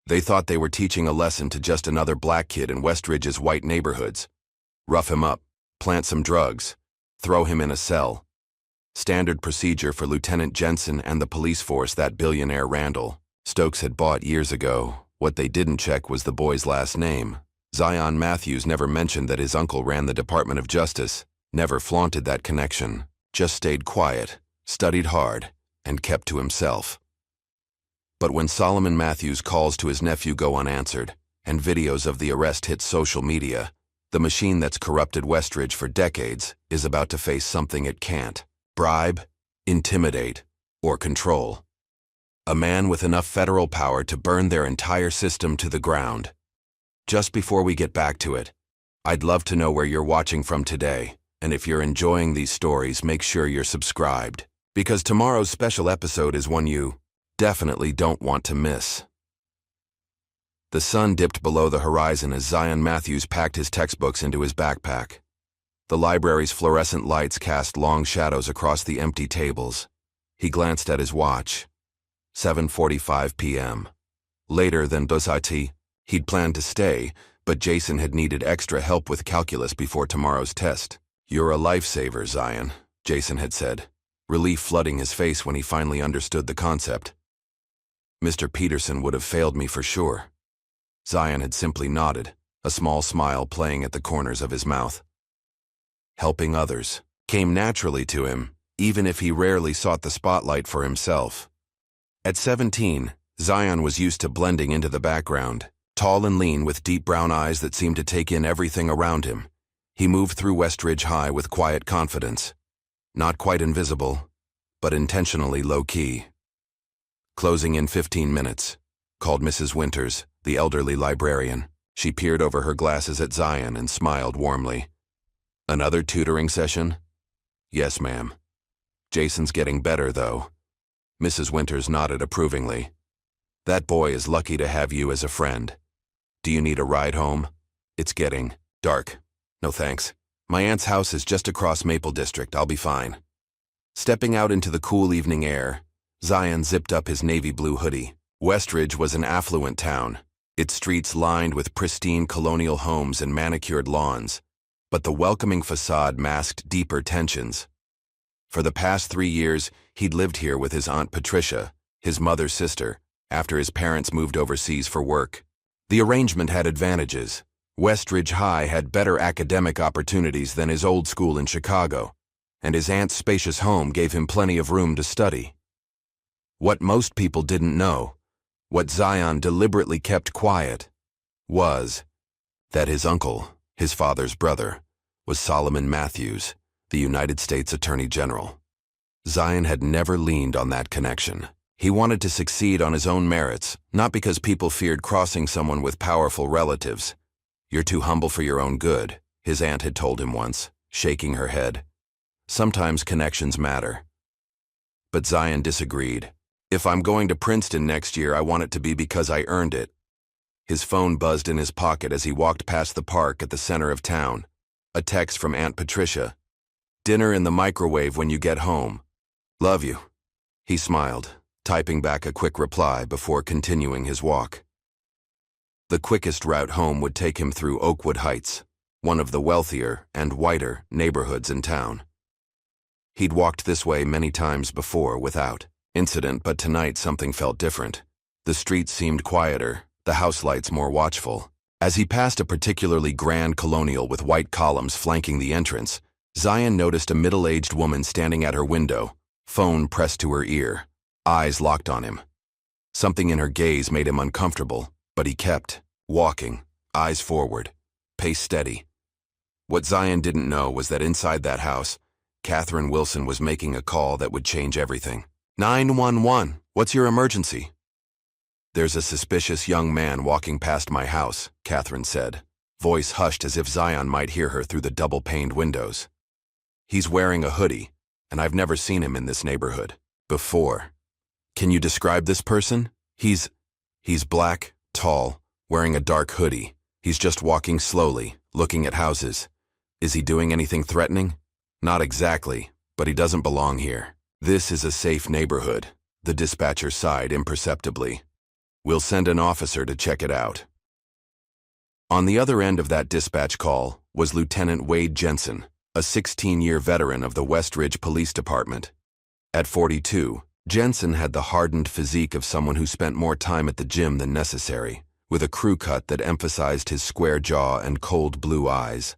They thought they were teaching a lesson to just another black kid in Westridge's white neighborhoods. Rough him up, plant some drugs, throw him in a cell. Standard procedure for Lieutenant Jensen and the police force that billionaire Randall Stokes had bought years ago. What they didn't check was the boy's last name. Zion Matthews never mentioned that his uncle ran the Department of Justice, never flaunted that connection, just stayed quiet, studied hard, and kept to himself. But when Solomon Matthews' calls to his nephew go unanswered, and videos of the arrest hit social media, the machine that's corrupted Westridge for decades is about to face something it can't bribe, intimidate, or control. A man with enough federal power to burn their entire system to the ground. Just before we get back to it, I'd love to know where you're watching from today, and if you're enjoying these stories, make sure you're subscribed, because tomorrow's special episode is one you definitely don't want to miss. The sun dipped below the horizon as Zion Matthews packed his textbooks into his backpack. The library's fluorescent lights cast long shadows across the empty tables. He glanced at his watch. 7:45 p.m. Later than Bosati, he'd planned to stay, but Jason had needed extra help with calculus before tomorrow's test. "You're a lifesaver, Zion," Jason had said, relief flooding his face when he finally understood the concept. "Mr. Peterson would have failed me for sure." Zion had simply nodded, a small smile playing at the corners of his mouth. Helping others came naturally to him, even if he rarely sought the spotlight for himself. At 17, Zion was used to blending into the background. Tall and lean with deep brown eyes that seemed to take in everything around him, he moved through Westridge High with quiet confidence. Not quite invisible, but intentionally low-key. "Closing in 15 minutes, called Mrs. Winters, the elderly librarian. She peered over her glasses at Zion and smiled warmly. "Another tutoring session?" "Yes, ma'am." "Jason's getting better, though." Mrs. Winters nodded approvingly. "That boy is lucky to have you as a friend. Do you need a ride home? It's getting dark." "No thanks. My aunt's house is just across Maple District. I'll be fine." Stepping out into the cool evening air, Zion zipped up his navy blue hoodie. Westridge was an affluent town, its streets lined with pristine colonial homes and manicured lawns, but the welcoming facade masked deeper tensions. For the past 3 years, he'd lived here with his Aunt Patricia, his mother's sister, after his parents moved overseas for work. The arrangement had advantages. Westridge High had better academic opportunities than his old school in Chicago, and his aunt's spacious home gave him plenty of room to study. What most people didn't know, what Zion deliberately kept quiet, was that his uncle, his father's brother, was Solomon Matthews, the United States Attorney General. Zion had never leaned on that connection. He wanted to succeed on his own merits, not because people feared crossing someone with powerful relatives. "You're too humble for your own good," his aunt had told him once, shaking her head. "Sometimes connections matter." But Zion disagreed. "If I'm going to Princeton next year, I want it to be because I earned it." His phone buzzed in his pocket as he walked past the park at the center of town. A text from Aunt Patricia. "Dinner in the microwave when you get home. Love you." He smiled, typing back a quick reply before continuing his walk. The quickest route home would take him through Oakwood Heights, one of the wealthier and whiter neighborhoods in town. He'd walked this way many times before without incident, but tonight something felt different. The streets seemed quieter, the house lights more watchful. As he passed a particularly grand colonial with white columns flanking the entrance, Zion noticed a middle-aged woman standing at her window, phone pressed to her ear, eyes locked on him. Something in her gaze made him uncomfortable, but he kept walking, eyes forward, pace steady. What Zion didn't know was that inside that house, Catherine Wilson was making a call that would change everything. 911, what's your emergency? "There's a suspicious young man walking past my house," Catherine said, voice hushed as if Zion might hear her through the double-paned windows. "He's wearing a hoodie, and I've never seen him in this neighborhood before." "Can you describe this person?" He's black, tall, wearing a dark hoodie. He's just walking slowly, looking at houses. Is he doing anything threatening?" "Not exactly, but he doesn't belong here." "This is a safe neighborhood," the dispatcher sighed imperceptibly. We'll send an officer to check it out. On the other end of that dispatch call was Lieutenant Wade Jensen, a 16-year veteran of the West Ridge Police Department. At 42, Jensen had the hardened physique of someone who spent more time at the gym than necessary, with a crew cut that emphasized his square jaw and cold blue eyes.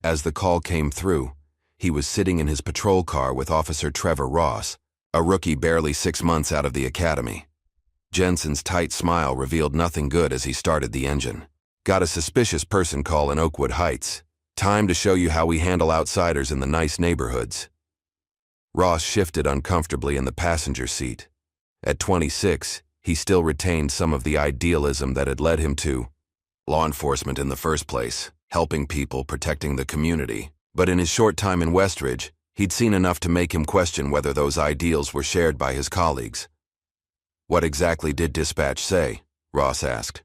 As the call came through, he was sitting in his patrol car with Officer Trevor Ross, a rookie barely 6 months out of the academy. Jensen's tight smile revealed nothing good as he started the engine. Got a suspicious person call in Oakwood Heights. Time to show you how we handle outsiders in the nice neighborhoods. Ross shifted uncomfortably in the passenger seat. At 26, he still retained some of the idealism that had led him to law enforcement in the first place, helping people, protecting the community. But in his short time in Westridge, he'd seen enough to make him question whether those ideals were shared by his colleagues. What exactly did dispatch say? Ross asked.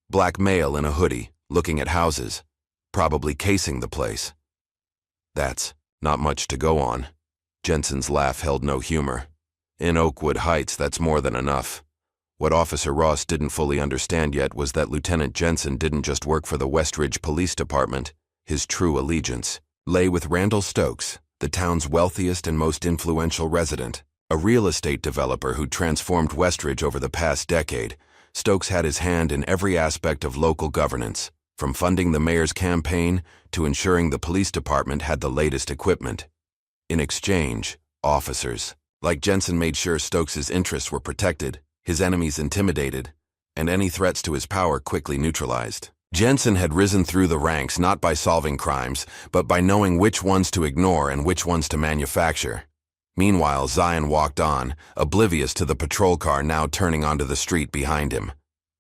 Black male in a hoodie, looking at houses, probably casing the place. That's not much to go on. Jensen's laugh held no humor. In Oakwood Heights, that's more than enough. What Officer Ross didn't fully understand yet was that Lieutenant Jensen didn't just work for the Westridge Police Department. His true allegiance lay with Randall Stokes, the town's wealthiest and most influential resident. A real estate developer who transformed Westridge over the past decade, Stokes had his hand in every aspect of local governance, from funding the mayor's campaign to ensuring the police department had the latest equipment. In exchange, officers like Jensen made sure Stokes's interests were protected, his enemies intimidated, and any threats to his power quickly neutralized. Jensen had risen through the ranks not by solving crimes, but by knowing which ones to ignore and which ones to manufacture. Meanwhile, Zion walked on, oblivious to the patrol car now turning onto the street behind him.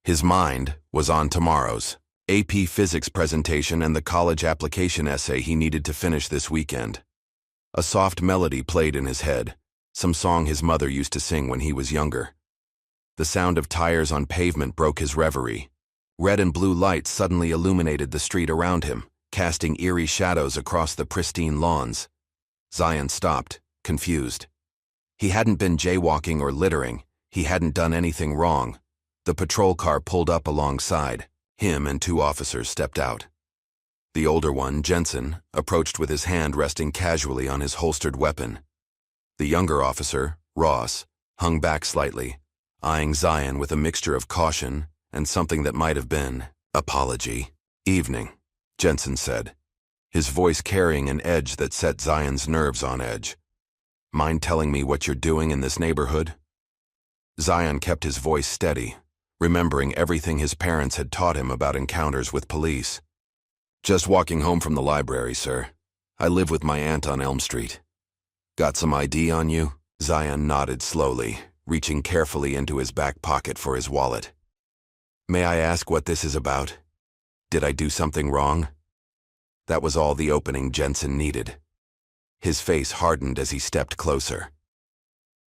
His mind was on tomorrow's AP Physics presentation and the college application essay he needed to finish this weekend. A soft melody played in his head, some song his mother used to sing when he was younger. The sound of tires on pavement broke his reverie. Red and blue lights suddenly illuminated the street around him, casting eerie shadows across the pristine lawns. Zion stopped, confused. He hadn't been jaywalking or littering. He hadn't done anything wrong. The patrol car pulled up alongside. Him and 2 officers stepped out. The older one, Jensen, approached with his hand resting casually on his holstered weapon. The younger officer, Ross, hung back slightly, eyeing Zion with a mixture of caution and something that might have been apology. Evening, Jensen said, his voice carrying an edge that set Zion's nerves on edge. Mind telling me what you're doing in this neighborhood? Zion kept his voice steady, remembering everything his parents had taught him about encounters with police. Just walking home from the library, sir. I live with my aunt on Elm Street. Got some ID on you? Zion nodded slowly, reaching carefully into his back pocket for his wallet. May I ask what this is about? Did I do something wrong? That was all the opening Jensen needed. His face hardened as he stepped closer.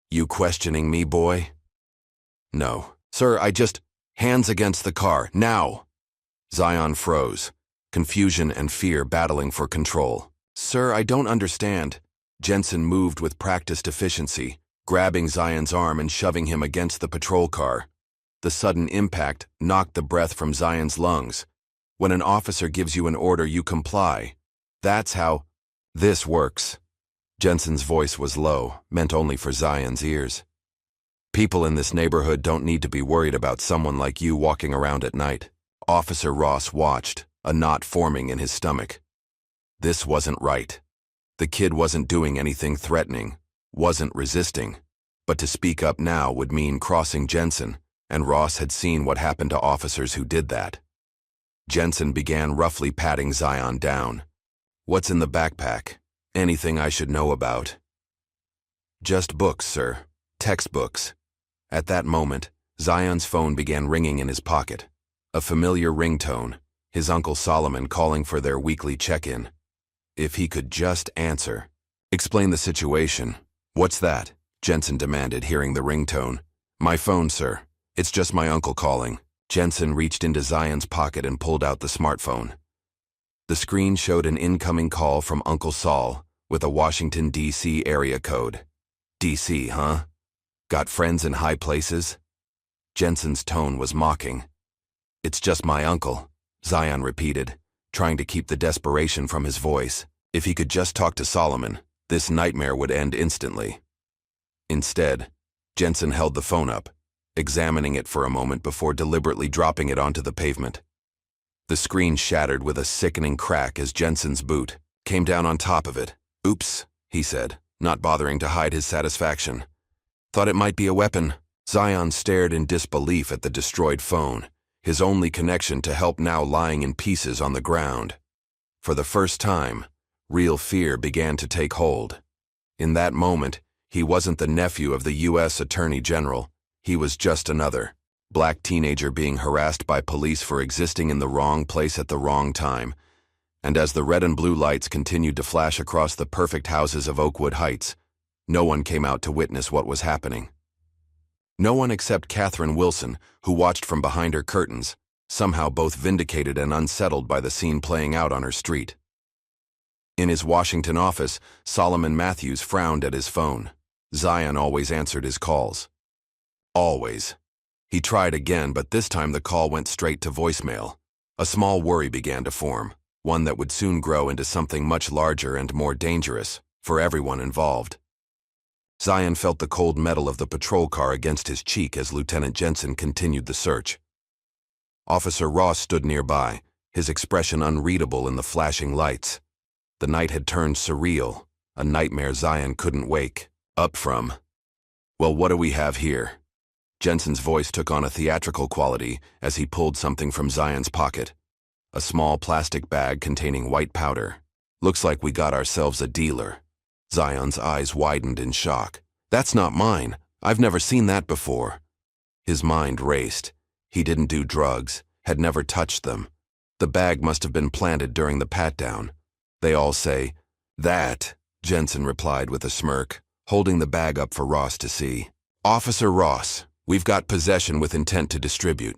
You questioning me, boy? No. Sir, I just... Hands against the car, now! Zion froze, confusion and fear battling for control. Sir, I don't understand. Jensen moved with practiced efficiency, grabbing Zion's arm and shoving him against the patrol car. The sudden impact knocked the breath from Zion's lungs. When an officer gives you an order, you comply. That's how this works. Jensen's voice was low, meant only for Zion's ears. People in this neighborhood don't need to be worried about someone like you walking around at night. Officer Ross watched, a knot forming in his stomach. This wasn't right. The kid wasn't doing anything threatening, wasn't resisting. But to speak up now would mean crossing Jensen, and Ross had seen what happened to officers who did that. Jensen began roughly patting Zion down. What's in the backpack? Anything I should know about? Just books, sir. Textbooks. At that moment, Zion's phone began ringing in his pocket. A familiar ringtone, his Uncle Solomon calling for their weekly check-in. If he could just answer. Explain the situation. What's that? Jensen demanded, hearing the ringtone. My phone, sir. It's just my uncle calling. Jensen reached into Zion's pocket and pulled out the smartphone. The screen showed an incoming call from Uncle Saul with a Washington, D.C. area code. D.C., huh? Got friends in high places? Jensen's tone was mocking. "It's just my uncle," Zion repeated, trying to keep the desperation from his voice. If he could just talk to Solomon, this nightmare would end instantly. Instead, Jensen held the phone up, examining it for a moment before deliberately dropping it onto the pavement. The screen shattered with a sickening crack as Jensen's boot came down on top of it. "Oops," he said, not bothering to hide his satisfaction. "Thought it might be a weapon." Zion stared in disbelief at the destroyed phone, his only connection to help now lying in pieces on the ground. For the first time, real fear began to take hold. In that moment, he wasn't the nephew of the U.S. Attorney General. He was just another black teenager being harassed by police for existing in the wrong place at the wrong time. And as the red and blue lights continued to flash across the perfect houses of Oakwood Heights, no one came out to witness what was happening. No one except Catherine Wilson, who watched from behind her curtains, somehow both vindicated and unsettled by the scene playing out on her street. In his Washington office, Solomon Matthews frowned at his phone. Zion always answered his calls. Always. He tried again, but this time the call went straight to voicemail. A small worry began to form, one that would soon grow into something much larger and more dangerous for everyone involved. Zion felt the cold metal of the patrol car against his cheek as Lieutenant Jensen continued the search. Officer Ross stood nearby, his expression unreadable in the flashing lights. The night had turned surreal, a nightmare Zion couldn't wake up from. "Well, what do we have here?" Jensen's voice took on a theatrical quality as he pulled something from Zion's pocket. A small plastic bag containing white powder. "Looks like we got ourselves a dealer." Zion's eyes widened in shock. "That's not mine. I've never seen that before." His mind raced. He didn't do drugs, had never touched them. The bag must have been planted during the pat-down. "They all say that," Jensen replied with a smirk, holding the bag up for Ross to see. "Officer Ross, we've got possession with intent to distribute."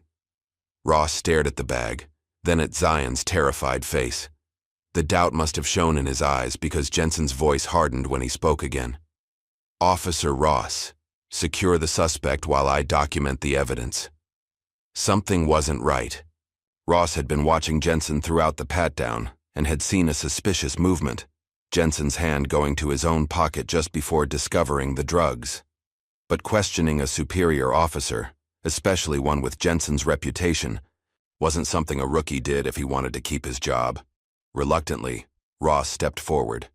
Ross stared at the bag, then at Zion's terrified face. The doubt must have shown in his eyes because Jensen's voice hardened when he spoke again. "Officer Ross, secure the suspect while I document the evidence." Something wasn't right. Ross had been watching Jensen throughout the pat-down and had seen a suspicious movement, Jensen's hand going to his own pocket just before discovering the drugs. But questioning a superior officer, especially one with Jensen's reputation, wasn't something a rookie did if he wanted to keep his job. Reluctantly, Ross stepped forward.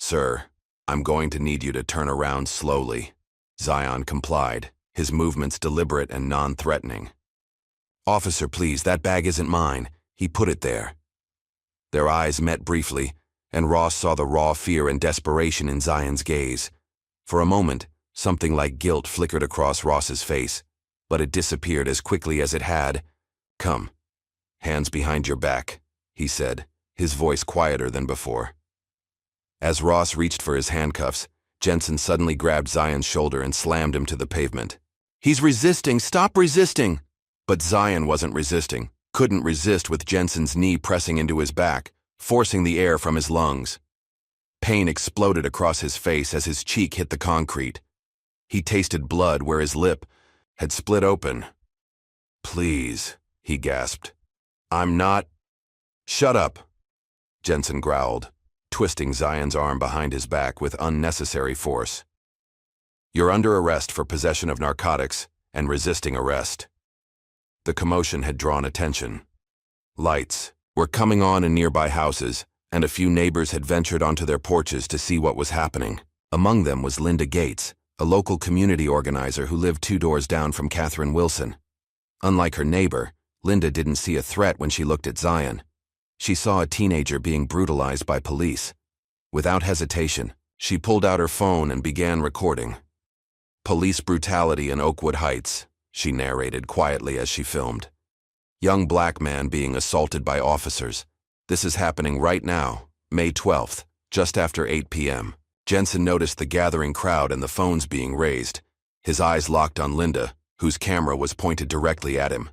"Sir, I'm going to need you to turn around slowly." Zion complied, his movements deliberate and non-threatening. "Officer, please, that bag isn't mine. He put it there." Their eyes met briefly, and Ross saw the raw fear and desperation in Zion's gaze. For a moment, something like guilt flickered across Ross's face, but it disappeared as quickly as it had. "Come. Hands behind your back," he said, his voice quieter than before. As Ross reached for his handcuffs, Jensen suddenly grabbed Zion's shoulder and slammed him to the pavement. "He's resisting! Stop resisting!" But Zion wasn't resisting, couldn't resist with Jensen's knee pressing into his back, forcing the air from his lungs. Pain exploded across his face as his cheek hit the concrete. He tasted blood where his lip had split open. "Please," he gasped. "I'm not—" "Shut up," Jensen growled, twisting Zion's arm behind his back with unnecessary force. "You're under arrest for possession of narcotics and resisting arrest." The commotion had drawn attention. Lights were coming on in nearby houses, and a few neighbors had ventured onto their porches to see what was happening. Among them was Linda Gates, a local community organizer who lived 2 doors down from Catherine Wilson. Unlike her neighbor, Linda didn't see a threat when she looked at Zion. She saw a teenager being brutalized by police. Without hesitation, she pulled out her phone and began recording. "Police brutality in Oakwood Heights," she narrated quietly as she filmed. "Young black man being assaulted by officers. This is happening right now, May 12th, just after 8 p.m. Jensen noticed the gathering crowd and the phones being raised. His eyes locked on Linda, whose camera was pointed directly at him.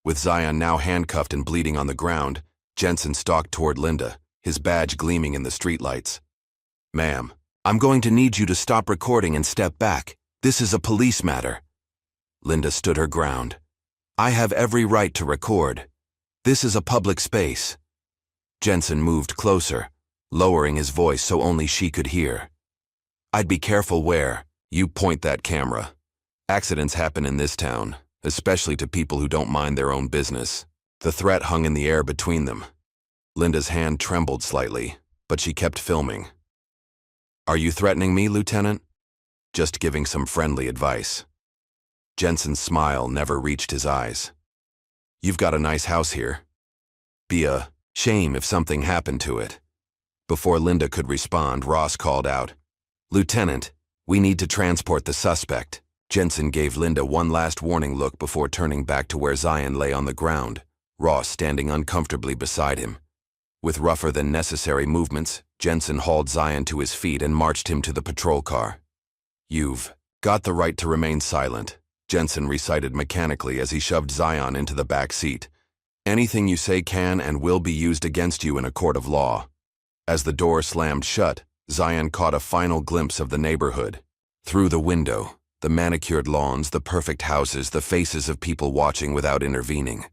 With Zion now handcuffed and bleeding on the ground, Jensen stalked toward Linda, his badge gleaming in the streetlights. "Ma'am, I'm going to need you to stop recording and step back. This is a police matter." Linda stood her ground. I have every right to record. This is a public space. Jensen moved closer, lowering his voice so only she could hear. I'd be careful where you point that camera. Accidents happen in this town, especially to people who don't mind their own business. The threat hung in the air between them. Linda's hand trembled slightly, but she kept filming. Are you threatening me, Lieutenant? Just giving some friendly advice. Jensen's smile never reached his eyes. You've got a nice house here. Be a shame if something happened to it. Before Linda could respond, Ross called out, Lieutenant, we need to transport the suspect. Jensen gave Linda one last warning look before turning back to where Zion lay on the ground, Ross standing uncomfortably beside him. With rougher than necessary movements, Jensen hauled Zion to his feet and marched him to the patrol car. You've got the right to remain silent, Jensen recited mechanically as he shoved Zion into the back seat. Anything you say can and will be used against you in a court of law. As the door slammed shut, Zion caught a final glimpse of the neighborhood. Through the window, the manicured lawns, the perfect houses, the faces of people watching without intervening.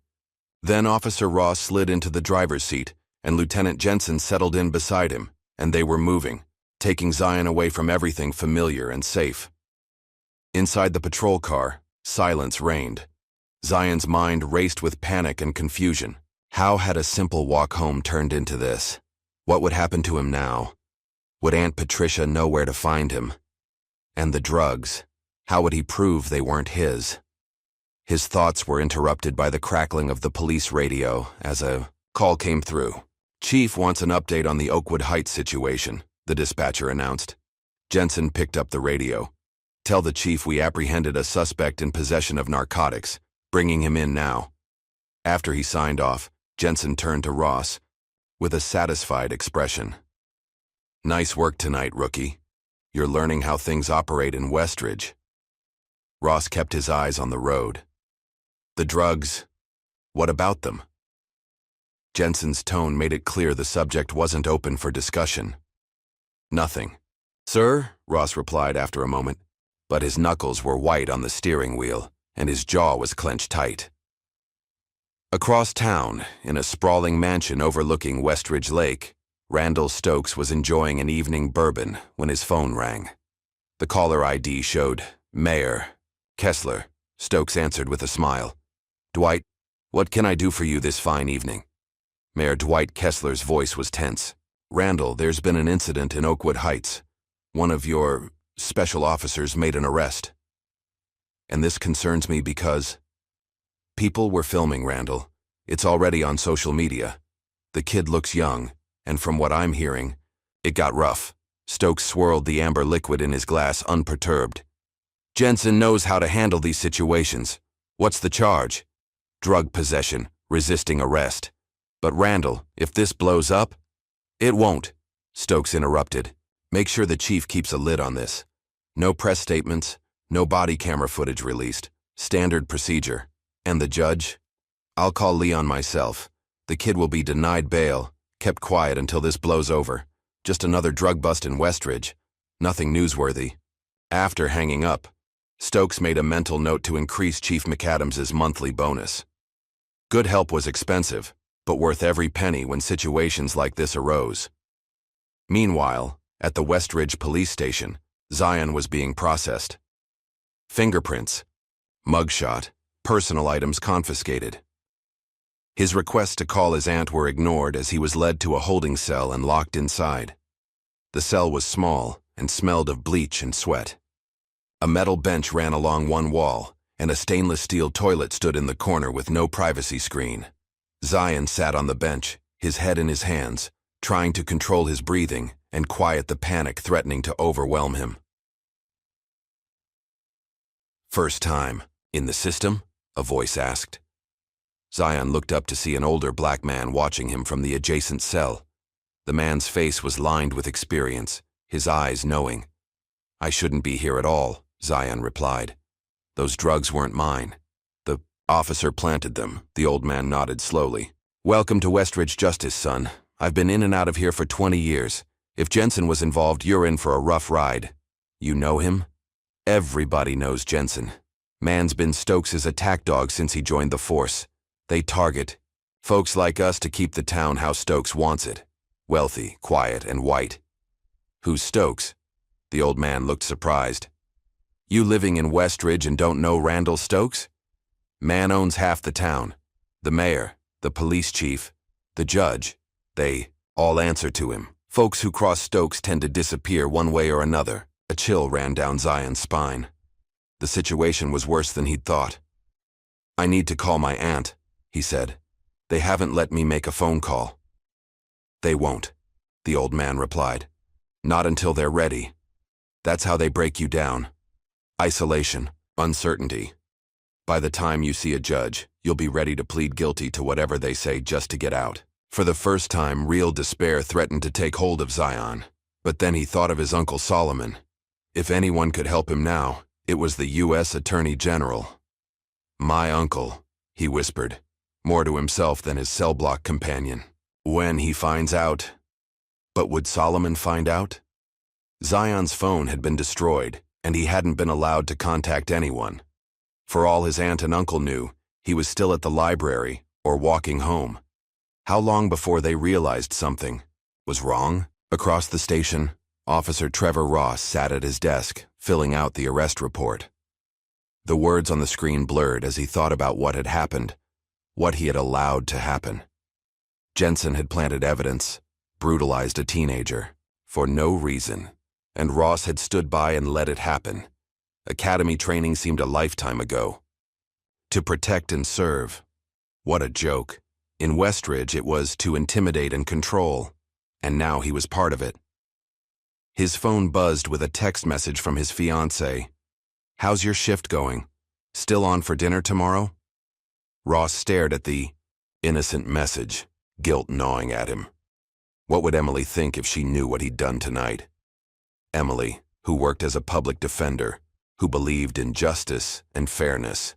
Then Officer Ross slid into the driver's seat, and Lieutenant Jensen settled in beside him, and they were moving, taking Zion away from everything familiar and safe. Inside the patrol car, silence reigned. Zion's mind raced with panic and confusion. How had a simple walk home turned into this? What would happen to him now? Would Aunt Patricia know where to find him? And the drugs, how would he prove they weren't his? His thoughts were interrupted by the crackling of the police radio as a call came through. Chief wants an update on the Oakwood Heights situation, the dispatcher announced. Jensen picked up the radio. Tell the chief we apprehended a suspect in possession of narcotics, bringing him in now. After he signed off, Jensen turned to Ross with a satisfied expression. Nice work tonight, rookie. You're learning how things operate in Westridge. Ross kept his eyes on the road. The drugs, what about them? Jensen's tone made it clear the subject wasn't open for discussion. Nothing. Sir, Ross replied after a moment, but his knuckles were white on the steering wheel, and his jaw was clenched tight. Across town, in a sprawling mansion overlooking Westridge Lake, Randall Stokes was enjoying an evening bourbon when his phone rang. The caller ID showed Mayor Kessler. Stokes answered with a smile. Dwight, what can I do for you this fine evening? Mayor Dwight Kessler's voice was tense. Randall, there's been an incident in Oakwood Heights. One of your special officers made an arrest. And this concerns me because people were filming Randall. It's already on social media. The kid looks young, and from what I'm hearing, it got rough. Stokes swirled the amber liquid in his glass unperturbed. Jensen knows how to handle these situations. What's the charge? Drug possession, resisting arrest. But Randall, if this blows up, it won't, Stokes interrupted. Make sure the chief keeps a lid on this. No press statements, no body camera footage released. Standard procedure. And the judge? I'll call Leon myself. The kid will be denied bail, kept quiet until this blows over. Just another drug bust in Westridge. Nothing newsworthy. After hanging up, Stokes made a mental note to increase Chief McAdams's monthly bonus. Good help was expensive, but worth every penny when situations like this arose. Meanwhile, at the Westridge police station, Zion was being processed. Fingerprints, mugshot, personal items confiscated. His requests to call his aunt were ignored as he was led to a holding cell and locked inside. The cell was small and smelled of bleach and sweat. A metal bench ran along one wall, and a stainless steel toilet stood in the corner with no privacy screen. Zion sat on the bench, his head in his hands, trying to control his breathing and quiet the panic threatening to overwhelm him. First time, in the system? A voice asked. Zion looked up to see an older black man watching him from the adjacent cell. The man's face was lined with experience, his eyes knowing. I shouldn't be here at all, Zion replied. Those drugs weren't mine. The officer planted them, the old man nodded slowly. Welcome to Westridge Justice, son. I've been in and out of here for 20 years. If Jensen was involved, you're in for a rough ride. You know him? Everybody knows Jensen. Man's been Stokes' attack dog since he joined the force. They target folks like us to keep the town how Stokes wants it. Wealthy, quiet, and white. Who's Stokes? The old man looked surprised. You living in Westridge and don't know Randall Stokes? Man owns half the town. The mayor, the police chief, the judge. They all answer to him. Folks who cross Stokes tend to disappear one way or another. A chill ran down Zion's spine. The situation was worse than he'd thought. I need to call my aunt, he said. They haven't let me make a phone call. They won't, the old man replied. Not until they're ready. That's how they break you down. Isolation, uncertainty. By the time you see a judge, you'll be ready to plead guilty to whatever they say just to get out. For the first time, real despair threatened to take hold of Zion. But then he thought of his Uncle Solomon. If anyone could help him now, it was the U.S. Attorney General. My uncle, he whispered, more to himself than his cell block companion. When he finds out. But would Solomon find out? Zion's phone had been destroyed, and he hadn't been allowed to contact anyone. For all his aunt and uncle knew, he was still at the library or walking home. How long before they realized something was wrong? Across the station, Officer Trevor Ross sat at his desk, filling out the arrest report. The words on the screen blurred as he thought about what had happened, what he had allowed to happen. Jensen had planted evidence, brutalized a teenager, for no reason, and Ross had stood by and let it happen. Academy training seemed a lifetime ago. To protect and serve. What a joke. In Westridge, it was to intimidate and control, and now he was part of it. His phone buzzed with a text message from his fiancée. How's your shift going? Still on for dinner tomorrow? Ross stared at the innocent message, guilt gnawing at him. What would Emily think if she knew what he'd done tonight? Emily, who worked as a public defender, who believed in justice and fairness.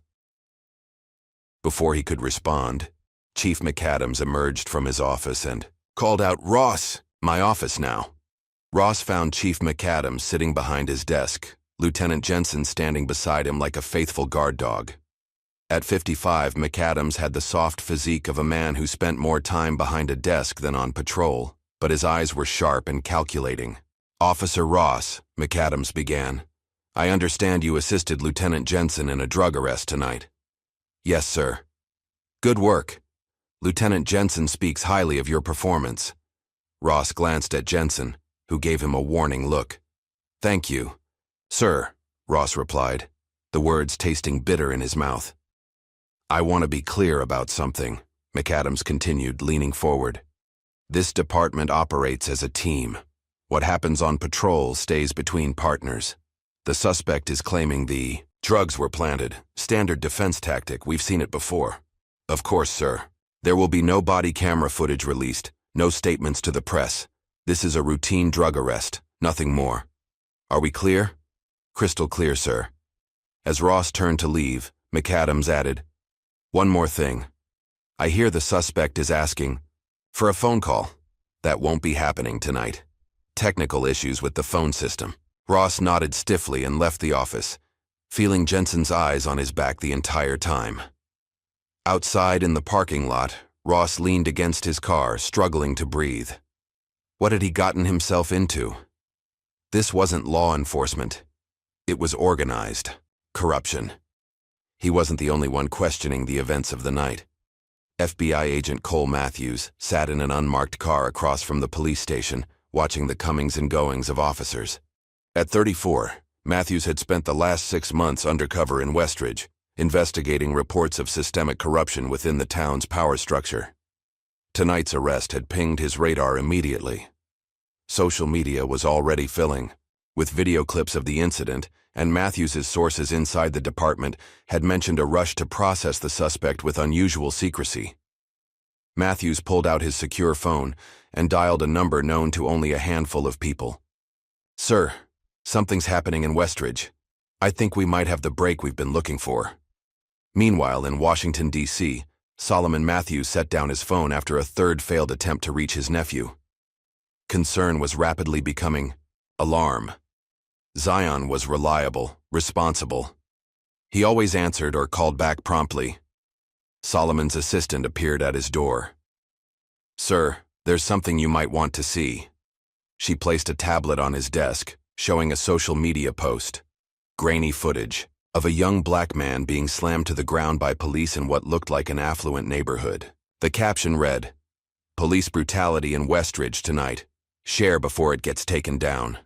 Before he could respond, Chief McAdams emerged from his office and called out, Ross, my office now. Ross found Chief McAdams sitting behind his desk, Lieutenant Jensen standing beside him like a faithful guard dog. At 55, McAdams had the soft physique of a man who spent more time behind a desk than on patrol, but his eyes were sharp and calculating. Officer Ross, McAdams began, I understand you assisted Lieutenant Jensen in a drug arrest tonight. Yes, sir. Good work. Lieutenant Jensen speaks highly of your performance. Ross glanced at Jensen, who gave him a warning look. Thank you. Sir, Ross replied, the words tasting bitter in his mouth. I want to be clear about something, McAdams continued, leaning forward. This department operates as a team. What happens on patrol stays between partners. The suspect is claiming the drugs were planted. Standard defense tactic, we've seen it before. Of course, sir. There will be no body camera footage released, no statements to the press. This is a routine drug arrest, nothing more. Are we clear? Crystal clear, sir. As Ross turned to leave, McAdams added, One more thing. I hear the suspect is asking for a phone call. That won't be happening tonight. Technical issues with the phone system. Ross nodded stiffly and left the office, feeling Jensen's eyes on his back the entire time. Outside in the parking lot, Ross leaned against his car, struggling to breathe. What had he gotten himself into? This wasn't law enforcement. It was organized corruption. He wasn't the only one questioning the events of the night. FBI agent Cole Matthews sat in an unmarked car across from the police station, watching the comings and goings of officers. At 34, Matthews had spent the last 6 months undercover in Westridge, investigating reports of systemic corruption within the town's power structure. Tonight's arrest had pinged his radar immediately. Social media was already filling with video clips of the incident, and Matthews's sources inside the department had mentioned a rush to process the suspect with unusual secrecy. Matthews pulled out his secure phone and dialed a number known to only a handful of people. Sir, something's happening in Westridge. I think we might have the break we've been looking for. Meanwhile, in Washington, D.C., Solomon Matthews set down his phone after a third failed attempt to reach his nephew. Concern was rapidly becoming alarm. Zion was reliable, responsible. He always answered or called back promptly. Solomon's assistant appeared at his door. "Sir, there's something you might want to see." She placed a tablet on his desk, showing a social media post. Grainy footage of a young black man being slammed to the ground by police in what looked like an affluent neighborhood. The caption read, "Police brutality in Westridge tonight. Share before it gets taken down."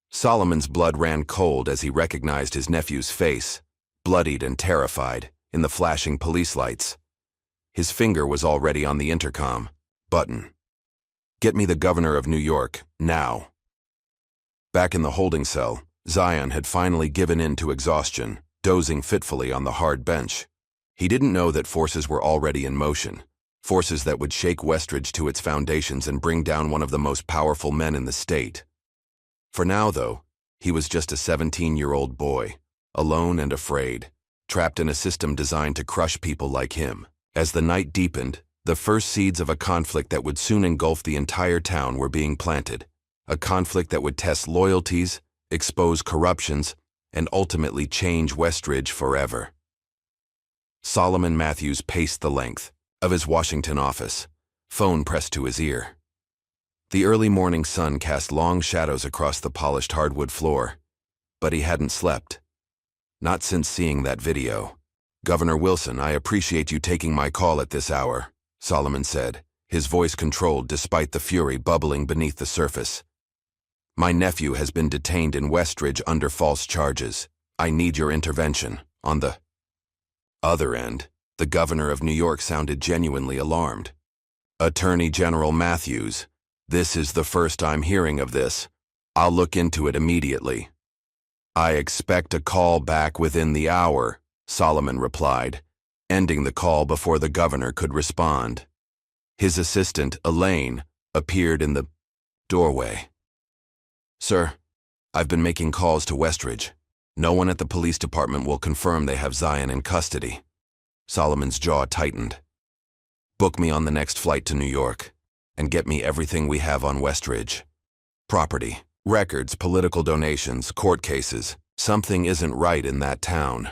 Solomon's blood ran cold as he recognized his nephew's face, bloodied and terrified, in the flashing police lights. His finger was already on the intercom button. "Get me the governor of New York, now." Back in the holding cell, Zion had finally given in to exhaustion, dozing fitfully on the hard bench. He didn't know that forces were already in motion, forces that would shake Westridge to its foundations and bring down one of the most powerful men in the state. For now, though, he was just a 17-year-old boy, alone and afraid, trapped in a system designed to crush people like him. As the night deepened, the first seeds of a conflict that would soon engulf the entire town were being planted, a conflict that would test loyalties, expose corruptions, and ultimately change Westridge forever. Solomon Matthews paced the length of his Washington office, phone pressed to his ear. The early morning sun cast long shadows across the polished hardwood floor, but he hadn't slept. Not since seeing that video. "Governor Wilson, I appreciate you taking my call at this hour," Solomon said, his voice controlled despite the fury bubbling beneath the surface. "My nephew has been detained in Westridge under false charges. I need your intervention." On the other end, the governor of New York sounded genuinely alarmed. "Attorney General Matthews, this is the first I'm hearing of this. I'll look into it immediately." "I expect a call back within the hour," Solomon replied, ending the call before the governor could respond. His assistant, Elaine, appeared in the doorway. "Sir, I've been making calls to Westridge. No one at the police department will confirm they have Zion in custody." Solomon's jaw tightened. "Book me on the next flight to New York, and get me everything we have on Westridge. Property, records, political donations, court cases. Something isn't right in that town."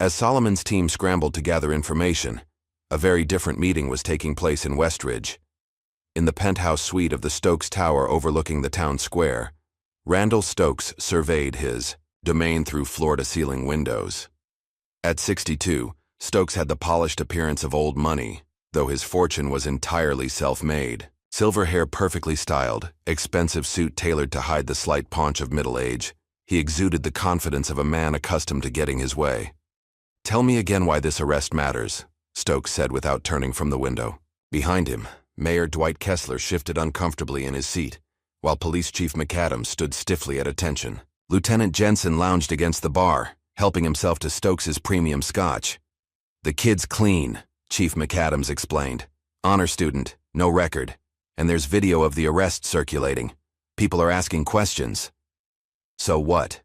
As Solomon's team scrambled to gather information, a very different meeting was taking place in Westridge. In the penthouse suite of the Stokes Tower overlooking the town square, Randall Stokes surveyed his domain through floor-to-ceiling windows. At 62, Stokes had the polished appearance of old money, though his fortune was entirely self-made. Silver hair perfectly styled, expensive suit tailored to hide the slight paunch of middle age, he exuded the confidence of a man accustomed to getting his way. "Tell me again why this arrest matters," Stokes said without turning from the window. Behind him, Mayor Dwight Kessler shifted uncomfortably in his seat, while Police Chief McAdams stood stiffly at attention. Lieutenant Jensen lounged against the bar, helping himself to Stokes's premium scotch. "The kid's clean," Chief McAdams explained. "Honor student, no record. And there's video of the arrest circulating. People are asking questions." "So what?"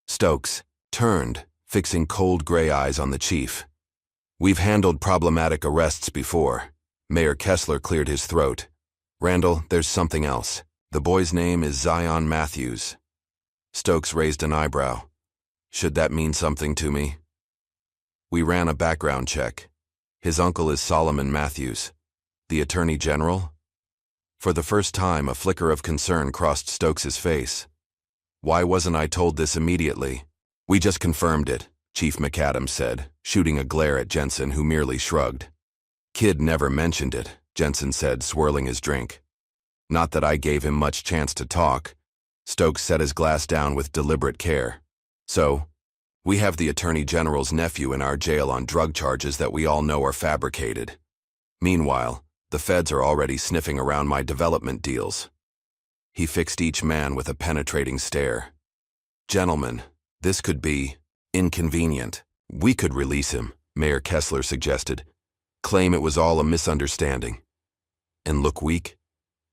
Stokes turned, fixing cold gray eyes on the chief. "We've handled problematic arrests before." Mayor Kessler cleared his throat. "Randall, there's something else. The boy's name is Zion Matthews." Stokes raised an eyebrow. "Should that mean something to me?" "We ran a background check. His uncle is Solomon Matthews. The Attorney General?" For the first time, a flicker of concern crossed Stokes's face. "Why wasn't I told this immediately?" "We just confirmed it," Chief McAdams said, shooting a glare at Jensen, who merely shrugged. "Kid never mentioned it," Jensen said, swirling his drink. "Not that I gave him much chance to talk." Stokes set his glass down with deliberate care. "So, we have the Attorney General's nephew in our jail on drug charges that we all know are fabricated. Meanwhile, the feds are already sniffing around my development deals." He fixed each man with a penetrating stare. "Gentlemen, this could be inconvenient. We could release him," Mayor Kessler suggested. "Claim it was all a misunderstanding." "And look weak?"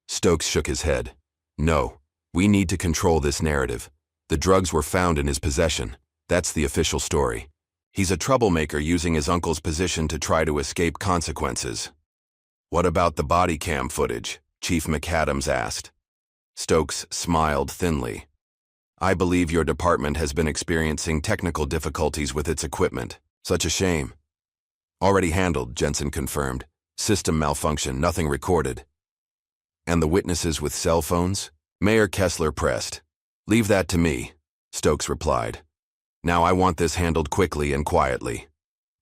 Stokes shook his head. "No, we need to control this narrative. The drugs were found in his possession. That's the official story. He's a troublemaker using his uncle's position to try to escape consequences." "What about the body cam footage?" Chief McAdams asked. Stokes smiled thinly. I believe your department has been experiencing technical difficulties with its equipment. Such a shame. Already handled, Jensen confirmed. System malfunction, nothing recorded. And the witnesses with cell phones? Mayor Kessler pressed. Leave that to me, Stokes replied. Now I want this handled quickly and quietly.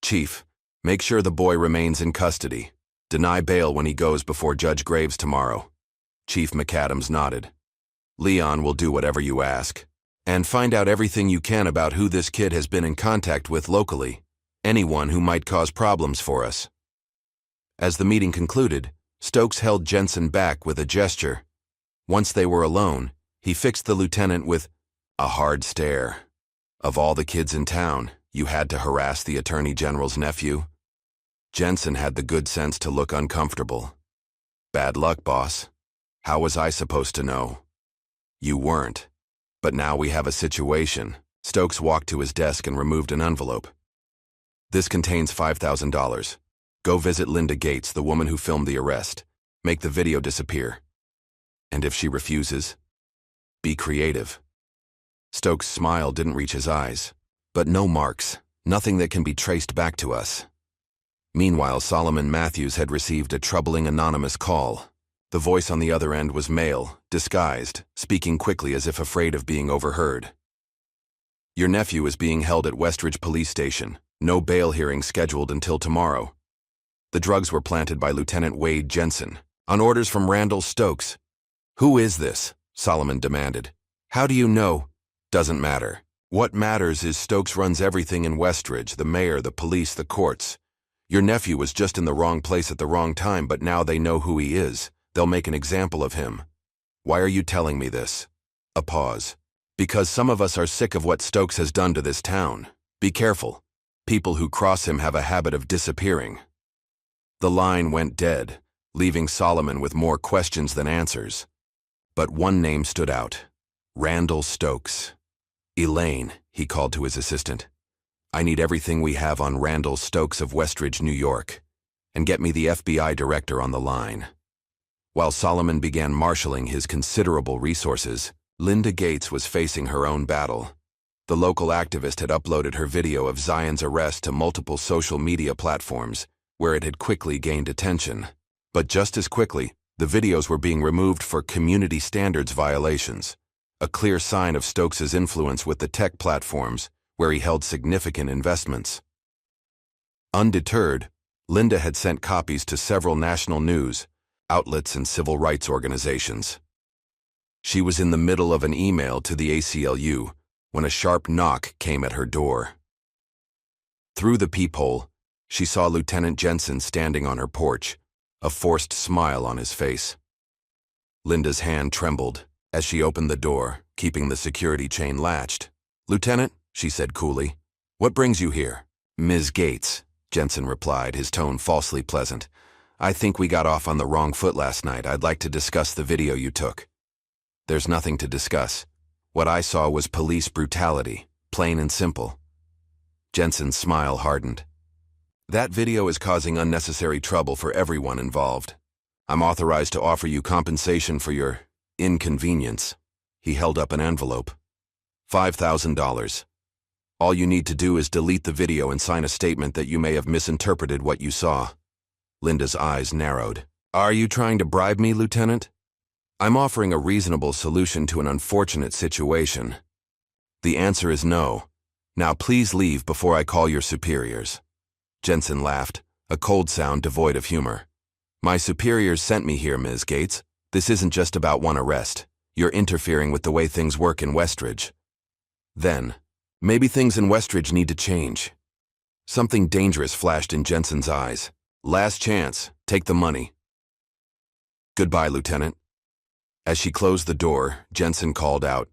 Chief, make sure the boy remains in custody. Deny bail when he goes before Judge Graves tomorrow. Chief McAdams nodded. Leon will do whatever you ask. And find out everything you can about who this kid has been in contact with locally. Anyone who might cause problems for us. As the meeting concluded, Stokes held Jensen back with a gesture. Once they were alone, he fixed the lieutenant with a hard stare. Of all the kids in town, you had to harass the Attorney General's nephew? Jensen had the good sense to look uncomfortable. Bad luck, boss. How was I supposed to know? You weren't. But now we have a situation. Stokes walked to his desk and removed an envelope. This contains $5,000. Go visit Linda Gates, the woman who filmed the arrest. Make the video disappear. And if she refuses, be creative. Stokes' smile didn't reach his eyes. But no marks, nothing that can be traced back to us. Meanwhile, Solomon Matthews had received a troubling anonymous call. The voice on the other end was male, disguised, speaking quickly as if afraid of being overheard. Your nephew is being held at Westridge Police Station. No bail hearing scheduled until tomorrow. The drugs were planted by Lieutenant Wade Jensen, on orders from Randall Stokes. Who is this? Solomon demanded. How do you know? Doesn't matter. What matters is Stokes runs everything in Westridge, the mayor, the police, the courts. Your nephew was just in the wrong place at the wrong time, but now they know who he is. They'll make an example of him. Why are you telling me this? A pause. Because some of us are sick of what Stokes has done to this town. Be careful. People who cross him have a habit of disappearing. The line went dead, leaving Solomon with more questions than answers. But one name stood out. Randall Stokes. Elaine, he called to his assistant. I need everything we have on Randall Stokes of Westridge, New York. And get me the FBI director on the line. While Solomon began marshaling his considerable resources, Linda Gates was facing her own battle. The local activist had uploaded her video of Zion's arrest to multiple social media platforms, where it had quickly gained attention. But just as quickly, the videos were being removed for community standards violations, a clear sign of Stokes' influence with the tech platforms, where he held significant investments. Undeterred, Linda had sent copies to several national news outlets and civil rights organizations. She was in the middle of an email to the ACLU when a sharp knock came at her door. Through the peephole, she saw Lieutenant Jensen standing on her porch, a forced smile on his face. Linda's hand trembled as she opened the door, keeping the security chain latched. Lieutenant, she said coolly, what brings you here? Ms. Gates, Jensen replied, his tone falsely pleasant. I think we got off on the wrong foot last night. I'd like to discuss the video you took. There's nothing to discuss. What I saw was police brutality, plain and simple. Jensen's smile hardened. That video is causing unnecessary trouble for everyone involved. I'm authorized to offer you compensation for your inconvenience. He held up an envelope. $5,000. All you need to do is delete the video and sign a statement that you may have misinterpreted what you saw. Linda's eyes narrowed. Are you trying to bribe me, Lieutenant? I'm offering a reasonable solution to an unfortunate situation. The answer is no. Now please leave before I call your superiors. Jensen laughed, a cold sound devoid of humor. My superiors sent me here, Ms. Gates. This isn't just about one arrest. You're interfering with the way things work in Westridge. Then, maybe things in Westridge need to change. Something dangerous flashed in Jensen's eyes. Last chance, take the money. Goodbye, Lieutenant. As she closed the door, Jensen called out,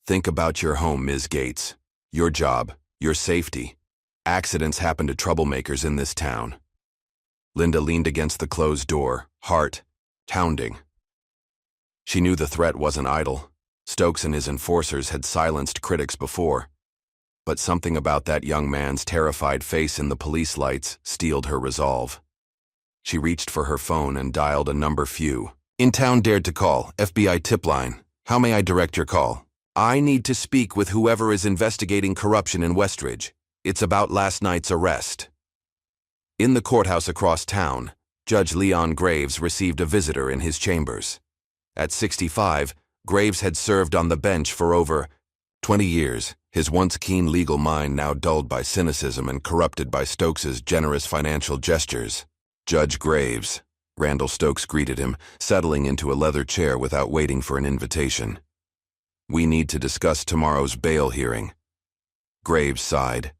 Think about your home, Ms. Gates. Your job, your safety. Accidents happen to troublemakers in this town. Linda leaned against the closed door, heart pounding. She knew the threat wasn't idle. Stokes and his enforcers had silenced critics before. But something about that young man's terrified face in the police lights steeled her resolve. She reached for her phone and dialed a number few. In town dared to call, FBI tip line. How may I direct your call? I need to speak with whoever is investigating corruption in Westridge. It's about last night's arrest. In the courthouse across town, Judge Leon Graves received a visitor in his chambers. At 65, Graves had served on the bench for over 20 years, his once keen legal mind now dulled by cynicism and corrupted by Stokes's generous financial gestures. Judge Graves. Randall Stokes greeted him, settling into a leather chair without waiting for an invitation. We need to discuss tomorrow's bail hearing. Graves sighed.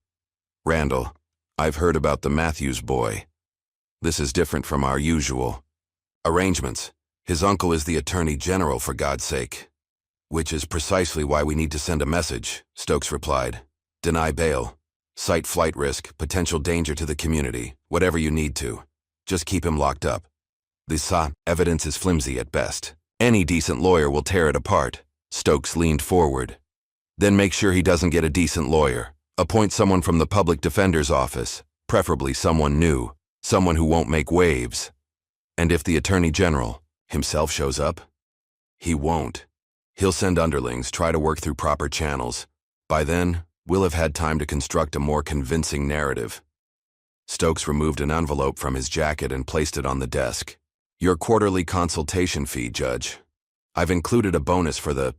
Randall, I've heard about the Matthews boy. This is different from our usual arrangements. His uncle is the Attorney General, for God's sake. Which is precisely why we need to send a message, Stokes replied. Deny bail. Cite flight risk, potential danger to the community, whatever you need to. Just keep him locked up. The evidence is flimsy at best. Any decent lawyer will tear it apart. Stokes leaned forward. Then make sure he doesn't get a decent lawyer. Appoint someone from the public defender's office, preferably someone new, someone who won't make waves. And if the Attorney General himself shows up? He won't. He'll send underlings, try to work through proper channels. By then, we'll have had time to construct a more convincing narrative. Stokes removed an envelope from his jacket and placed it on the desk. Your quarterly consultation fee, Judge. I've included a bonus for the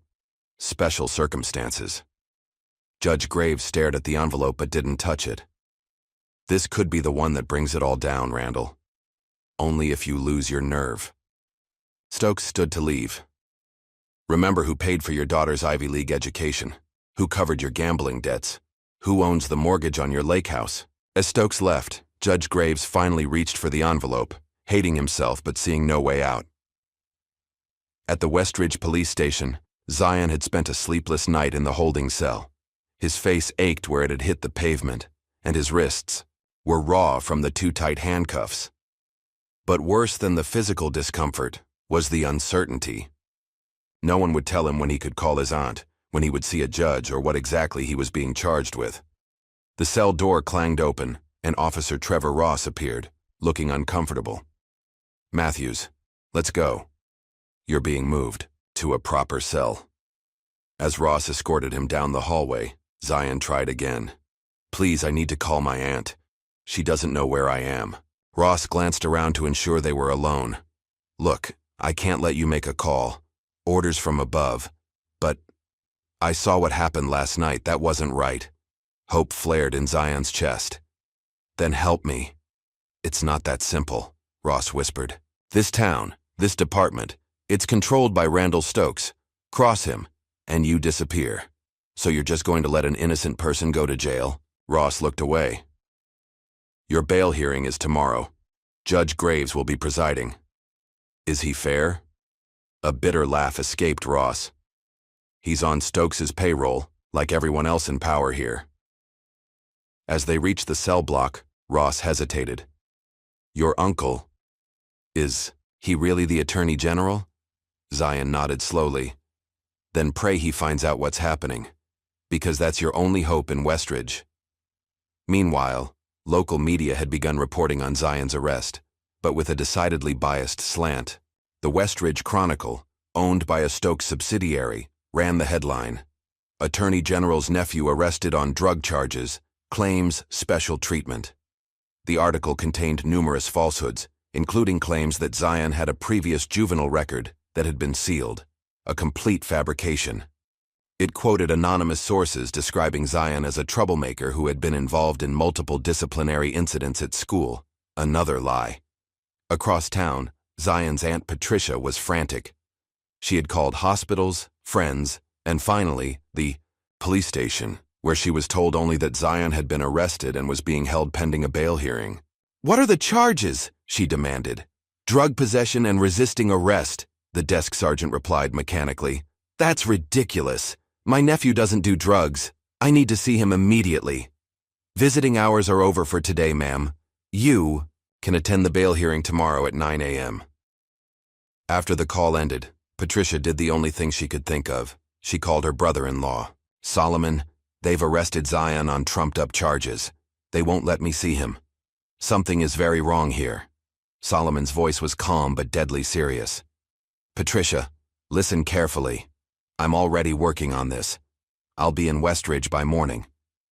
special circumstances. Judge Graves stared at the envelope but didn't touch it. This could be the one that brings it all down, Randall. Only if you lose your nerve. Stokes stood to leave. Remember who paid for your daughter's Ivy League education, who covered your gambling debts, who owns the mortgage on your lake house. As Stokes left, Judge Graves finally reached for the envelope, hating himself but seeing no way out. At the Westridge police station, Zion had spent a sleepless night in the holding cell. His face ached where it had hit the pavement, and his wrists were raw from the too tight handcuffs. But worse than the physical discomfort was the uncertainty. No one would tell him when he could call his aunt, when he would see a judge, or what exactly he was being charged with. The cell door clanged open, and Officer Trevor Ross appeared, looking uncomfortable. Matthews, let's go. You're being moved to a proper cell. As Ross escorted him down the hallway, Zion tried again. Please, I need to call my aunt. She doesn't know where I am. Ross glanced around to ensure they were alone. Look, I can't let you make a call. Orders from above. But I saw what happened last night. That wasn't right. Hope flared in Zion's chest. Then help me. It's not that simple, Ross whispered. This town, this department, it's controlled by Randall Stokes. Cross him, and you disappear. So you're just going to let an innocent person go to jail? Ross looked away. Your bail hearing is tomorrow. Judge Graves will be presiding. Is he fair? A bitter laugh escaped Ross. He's on Stokes's payroll, like everyone else in power here. As they reached the cell block, Ross hesitated. Your uncle, is he really the Attorney General? Zion nodded slowly. Then pray he finds out what's happening, because that's your only hope in Westridge. Meanwhile, local media had begun reporting on Zion's arrest, but with a decidedly biased slant. The Westridge Chronicle, owned by a Stokes subsidiary, ran the headline. Attorney General's nephew arrested on drug charges, claims special treatment. The article contained numerous falsehoods, including claims that Zion had a previous juvenile record that had been sealed, a complete fabrication. It quoted anonymous sources describing Zion as a troublemaker who had been involved in multiple disciplinary incidents at school, another lie. Across town, Zion's Aunt Patricia was frantic. She had called hospitals, friends, and finally, the police station, where she was told only that Zion had been arrested and was being held pending a bail hearing. What are the charges? She demanded. Drug possession and resisting arrest, the desk sergeant replied mechanically. That's ridiculous. My nephew doesn't do drugs. I need to see him immediately. Visiting hours are over for today, ma'am. You can attend the bail hearing tomorrow at 9 a.m. After the call ended, Patricia did the only thing she could think of. She called her brother-in-law. Solomon, they've arrested Zion on trumped-up charges. They won't let me see him. Something is very wrong here. Solomon's voice was calm but deadly serious. Patricia, listen carefully. I'm already working on this. I'll be in Westridge by morning.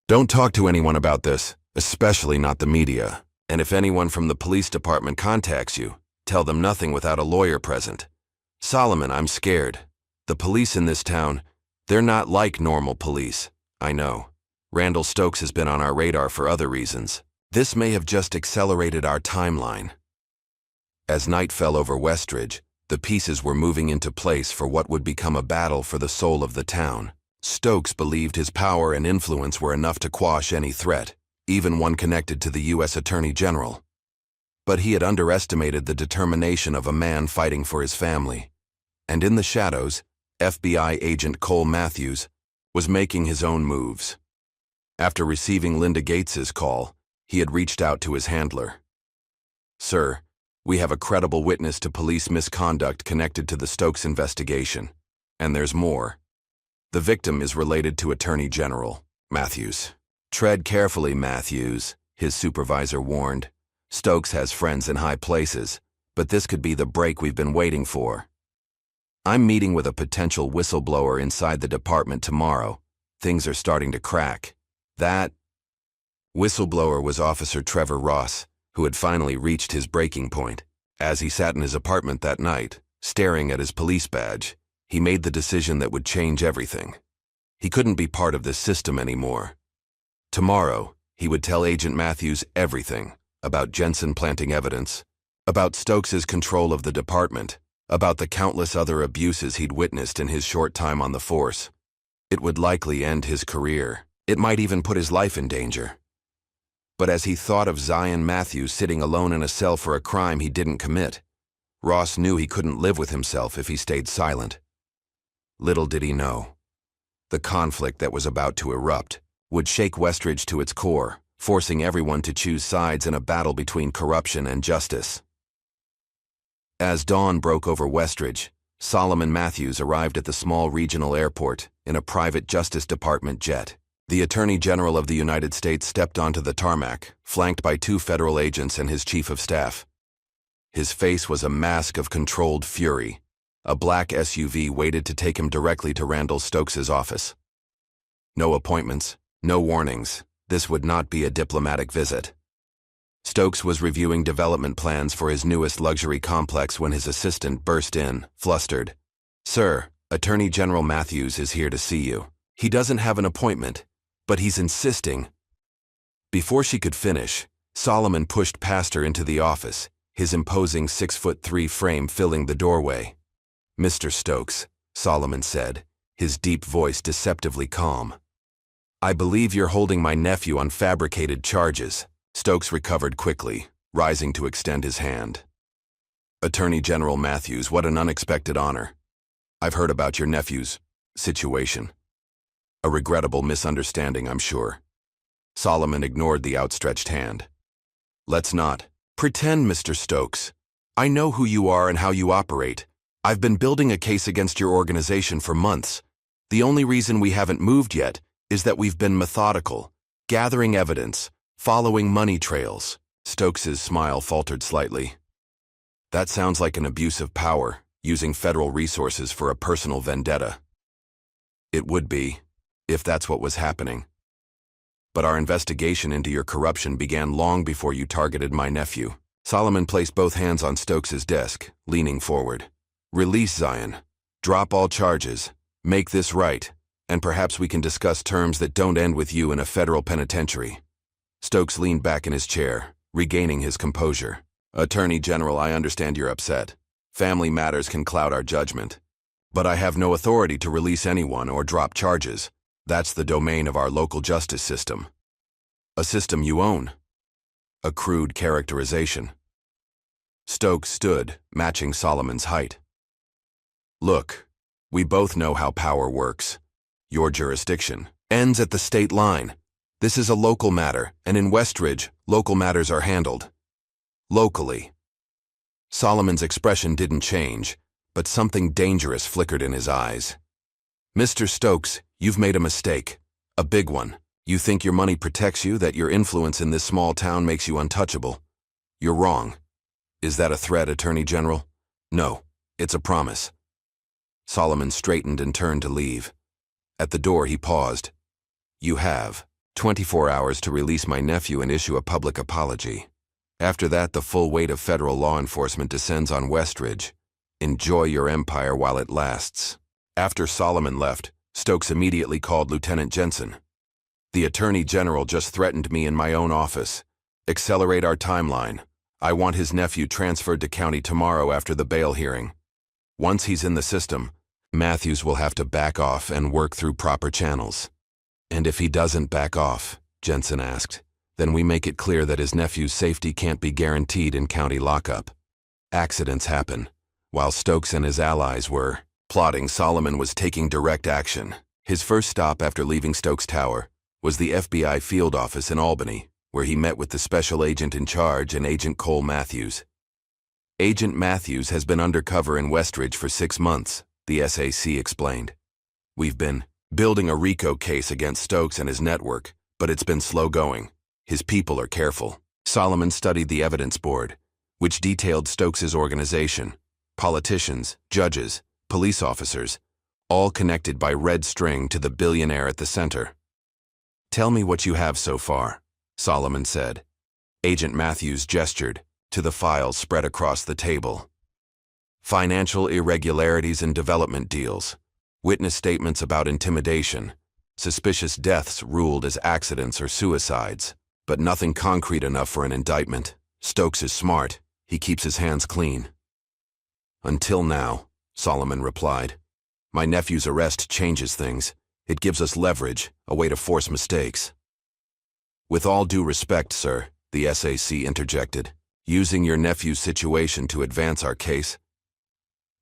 Don't talk to anyone about this, especially not the media. And if anyone from the police department contacts you, tell them nothing without a lawyer present. Solomon, I'm scared. The police in this town, they're not like normal police. I know. Randall Stokes has been on our radar for other reasons. This may have just accelerated our timeline. As night fell over Westridge, the pieces were moving into place for what would become a battle for the soul of the town. Stokes believed his power and influence were enough to quash any threat, even one connected to the U.S. Attorney General. But he had underestimated the determination of a man fighting for his family. And in the shadows, FBI agent Cole Matthews was making his own moves. After receiving Linda Gates's call, he had reached out to his handler. "Sir, we have a credible witness to police misconduct connected to the Stokes investigation. And there's more. The victim is related to Attorney General Matthews." "Tread carefully, Matthews," his supervisor warned. "Stokes has friends in high places, but this could be the break we've been waiting for." "I'm meeting with a potential whistleblower inside the department tomorrow. Things are starting to crack." That whistleblower was Officer Trevor Ross, who had finally reached his breaking point. As he sat in his apartment that night, staring at his police badge, he made the decision that would change everything. He couldn't be part of this system anymore. Tomorrow, he would tell Agent Matthews everything about Jensen planting evidence, about Stokes's control of the department, about the countless other abuses he'd witnessed in his short time on the force. It would likely end his career. It might even put his life in danger. But as he thought of Zion Matthews sitting alone in a cell for a crime he didn't commit, Ross knew he couldn't live with himself if he stayed silent. Little did he know. The conflict that was about to erupt would shake Westridge to its core, forcing everyone to choose sides in a battle between corruption and justice. As dawn broke over Westridge, Solomon Matthews arrived at the small regional airport in a private Justice Department jet. The Attorney General of the United States stepped onto the tarmac, flanked by 2 federal agents and his chief of staff. His face was a mask of controlled fury. A black SUV waited to take him directly to Randall Stokes's office. No appointments, no warnings. This would not be a diplomatic visit. Stokes was reviewing development plans for his newest luxury complex when his assistant burst in, flustered. "Sir, Attorney General Matthews is here to see you. He doesn't have an appointment, but he's insisting." Before she could finish, Solomon pushed past her into the office, his imposing 6'3" frame filling the doorway. "Mr. Stokes," Solomon said, his deep voice deceptively calm. "I believe you're holding my nephew on fabricated charges." Stokes recovered quickly, rising to extend his hand. "Attorney General Matthews, what an unexpected honor. I've heard about your nephew's situation. A regrettable misunderstanding, I'm sure." Solomon ignored the outstretched hand. "Let's not pretend, Mr. Stokes. I know who you are and how you operate. I've been building a case against your organization for months. The only reason we haven't moved yet is that we've been methodical, gathering evidence, following money trails." Stokes's smile faltered slightly. "That sounds like an abuse of power, using federal resources for a personal vendetta." "It would be, if that's what was happening. But our investigation into your corruption began long before you targeted my nephew." Solomon placed both hands on Stokes's desk, leaning forward. "Release Zion. Drop all charges. Make this right, and perhaps we can discuss terms that don't end with you in a federal penitentiary." Stokes leaned back in his chair, regaining his composure. "Attorney General, I understand you're upset. Family matters can cloud our judgment. But I have no authority to release anyone or drop charges. That's the domain of our local justice system." "A system you own." A crude characterization. Stokes stood, matching Solomon's height. "Look, we both know how power works. Your jurisdiction ends at the state line. This is a local matter, and in Westridge, local matters are handled locally." Solomon's expression didn't change, but something dangerous flickered in his eyes. "Mr. Stokes, you've made a mistake. A big one. You think your money protects you, that your influence in this small town makes you untouchable. You're wrong. Is that a threat, Attorney General? No, it's a promise." Solomon straightened and turned to leave. At the door, he paused. You have 24 hours to release my nephew and issue a public apology. After that, the full weight of federal law enforcement descends on Westridge. Enjoy your empire while it lasts. After Solomon left, Stokes immediately called Lieutenant Jensen. The Attorney General just threatened me in my own office. Accelerate our timeline. I want his nephew transferred to county tomorrow after the bail hearing. Once he's in the system, Matthews will have to back off and work through proper channels. And if he doesn't back off, Jensen asked, then we make it clear that his nephew's safety can't be guaranteed in county lockup. Accidents happen. While Stokes and his allies were plotting, Solomon was taking direct action. His first stop after leaving Stokes Tower was the FBI field office in Albany, where he met with the special agent in charge and Agent Cole Matthews. Agent Matthews has been undercover in Westridge for 6 months, the SAC explained. We've been building a RICO case against Stokes and his network, but it's been slow going. His people are careful. Solomon studied the evidence board, which detailed Stokes's organization, politicians, judges, police officers, all connected by red string to the billionaire at the center. Tell me what you have so far, Solomon said. Agent Matthews gestured to the files spread across the table. Financial irregularities and development deals, witness statements about intimidation, suspicious deaths ruled as accidents or suicides, but nothing concrete enough for an indictment. Stokes is smart. He keeps his hands clean. Until now, Solomon replied. My nephew's arrest changes things. It gives us leverage, a way to force mistakes. With all due respect, sir, the SAC interjected, using your nephew's situation to advance our case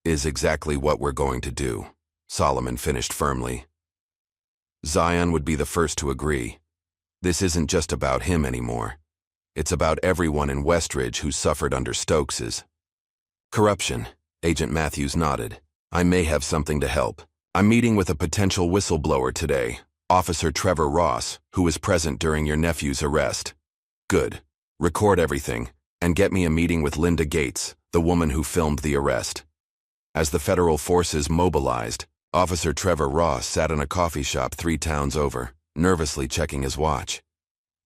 is exactly what we're going to do, Solomon finished firmly. Zion would be the first to agree. This isn't just about him anymore. It's about everyone in Westridge who suffered under Stokes's corruption. Agent Matthews nodded. I may have something to help. I'm meeting with a potential whistleblower today, Officer Trevor Ross, who was present during your nephew's arrest. Good. Record everything, and get me a meeting with Linda Gates, the woman who filmed the arrest. As the federal forces mobilized, Officer Trevor Ross sat in a coffee shop 3 towns over, nervously checking his watch.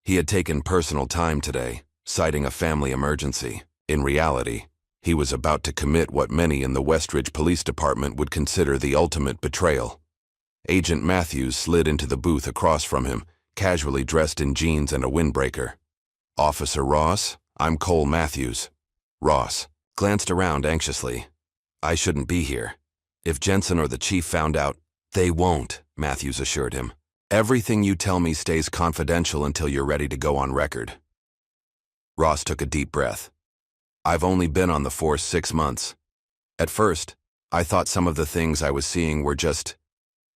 He had taken personal time today, citing a family emergency. In reality, he was about to commit what many in the Westridge Police Department would consider the ultimate betrayal. Agent Matthews slid into the booth across from him, casually dressed in jeans and a windbreaker. Officer Ross, I'm Cole Matthews. Ross glanced around anxiously. I shouldn't be here. If Jensen or the chief found out, they won't, Matthews assured him. Everything you tell me stays confidential until you're ready to go on record. Ross took a deep breath. I've only been on the force 6 months. At first, I thought some of the things I was seeing were just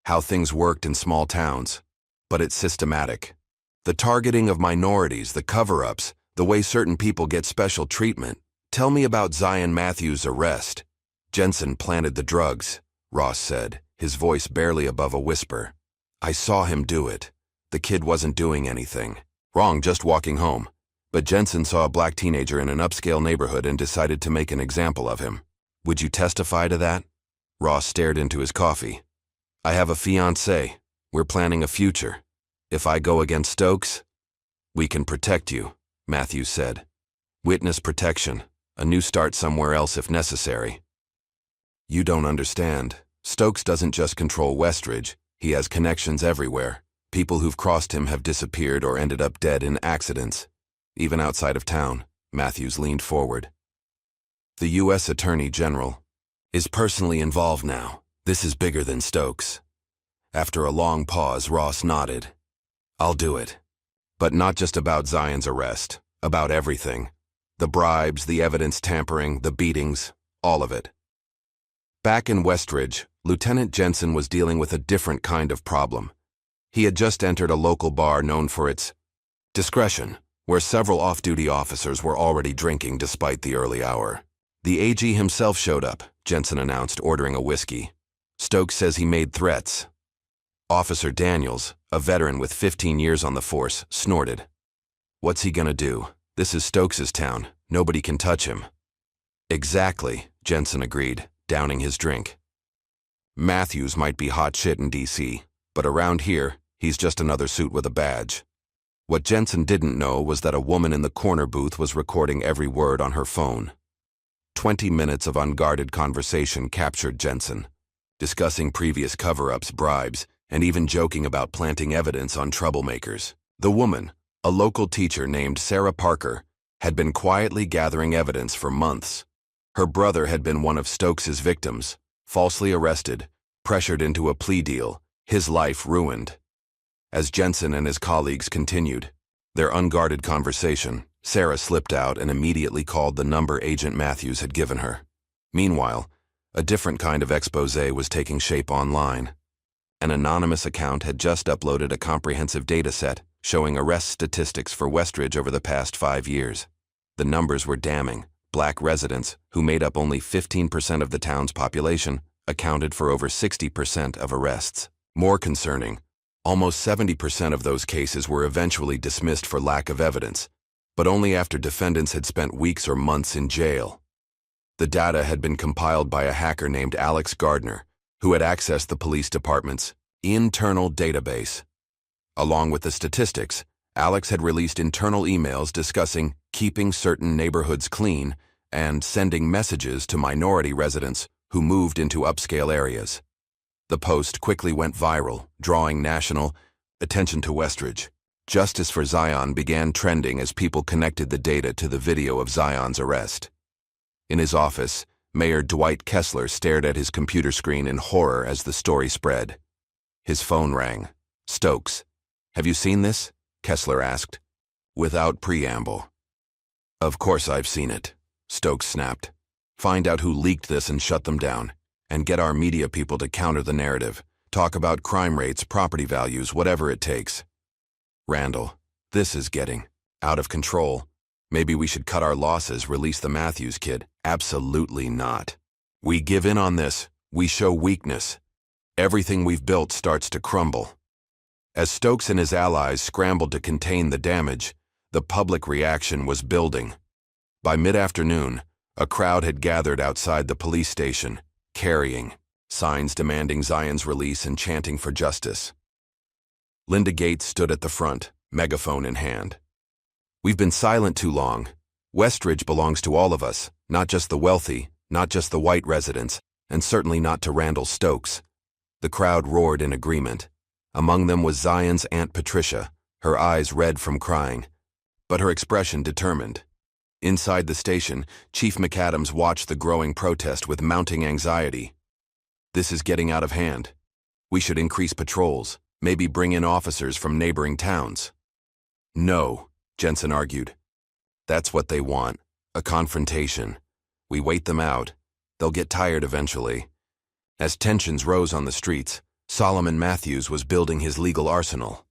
how things worked in small towns, but it's systematic. The targeting of minorities, the cover-ups, the way certain people get special treatment. Tell me about Zion Matthews' arrest. Jensen planted the drugs, Ross said, his voice barely above a whisper. I saw him do it. The kid wasn't doing anything wrong, just walking home. But Jensen saw a black teenager in an upscale neighborhood and decided to make an example of him. Would you testify to that? Ross stared into his coffee. I have a fiancé. We're planning a future. If I go against Stokes, we can protect you, Matthews said. Witness protection, a new start somewhere else if necessary. You don't understand. Stokes doesn't just control Westridge. He has connections everywhere. People who've crossed him have disappeared or ended up dead in accidents. Even outside of town, Matthews leaned forward. The U.S. Attorney General is personally involved now. This is bigger than Stokes. After a long pause, Ross nodded. I'll do it. But not just about Zion's arrest, about everything. The bribes, the evidence tampering, the beatings, all of it. Back in Westridge, Lieutenant Jensen was dealing with a different kind of problem. He had just entered a local bar known for its discretion, where several off-duty officers were already drinking despite the early hour. The AG himself showed up, Jensen announced, ordering a whiskey. Stokes says he made threats. Officer Daniels, a veteran with 15 years on the force, snorted. What's he gonna do? This is Stokes's town. Nobody can touch him. Exactly, Jensen agreed, downing his drink. Matthews might be hot shit in D.C., but around here, he's just another suit with a badge. What Jensen didn't know was that a woman in the corner booth was recording every word on her phone. 20 minutes of unguarded conversation captured Jensen, discussing previous cover-ups, bribes, and even joking about planting evidence on troublemakers. The woman, a local teacher named Sarah Parker, had been quietly gathering evidence for months. Her brother had been one of Stokes's victims, falsely arrested, pressured into a plea deal, his life ruined. As Jensen and his colleagues continued their unguarded conversation, Sarah slipped out and immediately called the number Agent Matthews had given her. Meanwhile, a different kind of exposé was taking shape online. An anonymous account had just uploaded a comprehensive dataset showing arrest statistics for Westridge over the past 5 years. The numbers were damning. Black residents, who made up only 15% of the town's population, accounted for over 60% of arrests. More concerning, almost 70% of those cases were eventually dismissed for lack of evidence, but only after defendants had spent weeks or months in jail. The data had been compiled by a hacker named Alex Gardner, who had accessed the police department's internal database. Along with the statistics, Alex had released internal emails discussing keeping certain neighborhoods clean and sending messages to minority residents who moved into upscale areas. The post quickly went viral, drawing national attention to Westridge. Justice for Zion began trending as people connected the data to the video of Zion's arrest. In his office, Mayor Dwight Kessler stared at his computer screen in horror as the story spread. His phone rang. "Stokes, have you seen this?" Kessler asked, without preamble. "Of course I've seen it," Stokes snapped. "Find out who leaked this and shut them down, and get our media people to counter the narrative. Talk about crime rates, property values, whatever it takes." "Randall, this is getting out of control. Maybe we should cut our losses, release the Matthews kid." "Absolutely not. We give in on this, we show weakness. Everything we've built starts to crumble." As Stokes and his allies scrambled to contain the damage, the public reaction was building. By mid-afternoon, a crowd had gathered outside the police station, carrying signs demanding Zion's release and chanting for justice. Linda Gates stood at the front, megaphone in hand. "We've been silent too long. Westridge belongs to all of us, not just the wealthy, not just the white residents, and certainly not to Randall Stokes." The crowd roared in agreement. Among them was Zion's Aunt Patricia, her eyes red from crying, but her expression determined. Inside the station, Chief McAdams watched the growing protest with mounting anxiety. "This is getting out of hand. We should increase patrols, maybe bring in officers from neighboring towns." "No," Jensen argued. "That's what they want, a confrontation. We wait them out. They'll get tired eventually." As tensions rose on the streets, Solomon Matthews was building his legal arsenal.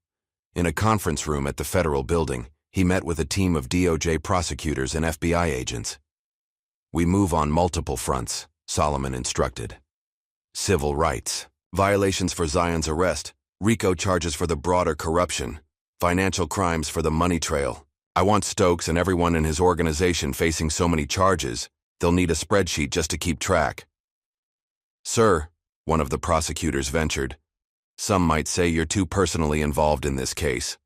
In a conference room at the federal building, he met with a team of DOJ prosecutors and FBI agents. "We move on multiple fronts," Solomon instructed. "Civil rights, violations for Zion's arrest, RICO charges for the broader corruption, financial crimes for the money trail. I want Stokes and everyone in his organization facing so many charges, they'll need a spreadsheet just to keep track." "Sir," one of the prosecutors ventured, "some might say you're too personally involved in this case."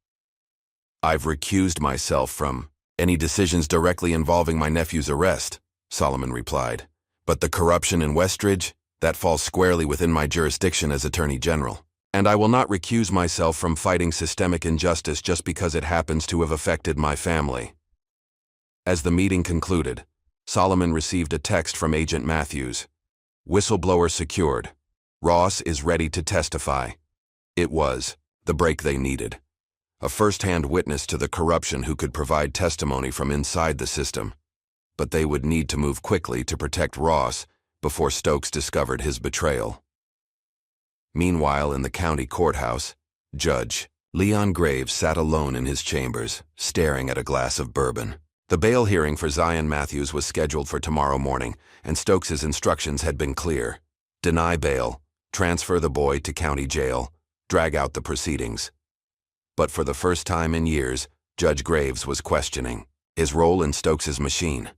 "I've recused myself from any decisions directly involving my nephew's arrest," Solomon replied. "But the corruption in Westridge, that falls squarely within my jurisdiction as Attorney General. And I will not recuse myself from fighting systemic injustice just because it happens to have affected my family." As the meeting concluded, Solomon received a text from Agent Matthews. "Whistleblower secured. Ross is ready to testify." It was the break they needed. A first-hand witness to the corruption who could provide testimony from inside the system. But they would need to move quickly to protect Ross before Stokes discovered his betrayal. Meanwhile, in the county courthouse, Judge Leon Graves sat alone in his chambers, staring at a glass of bourbon. The bail hearing for Zion Matthews was scheduled for tomorrow morning, and Stokes's instructions had been clear. Deny bail, transfer the boy to county jail, drag out the proceedings. But for the first time in years, Judge Graves was questioning his role in Stokes's machine.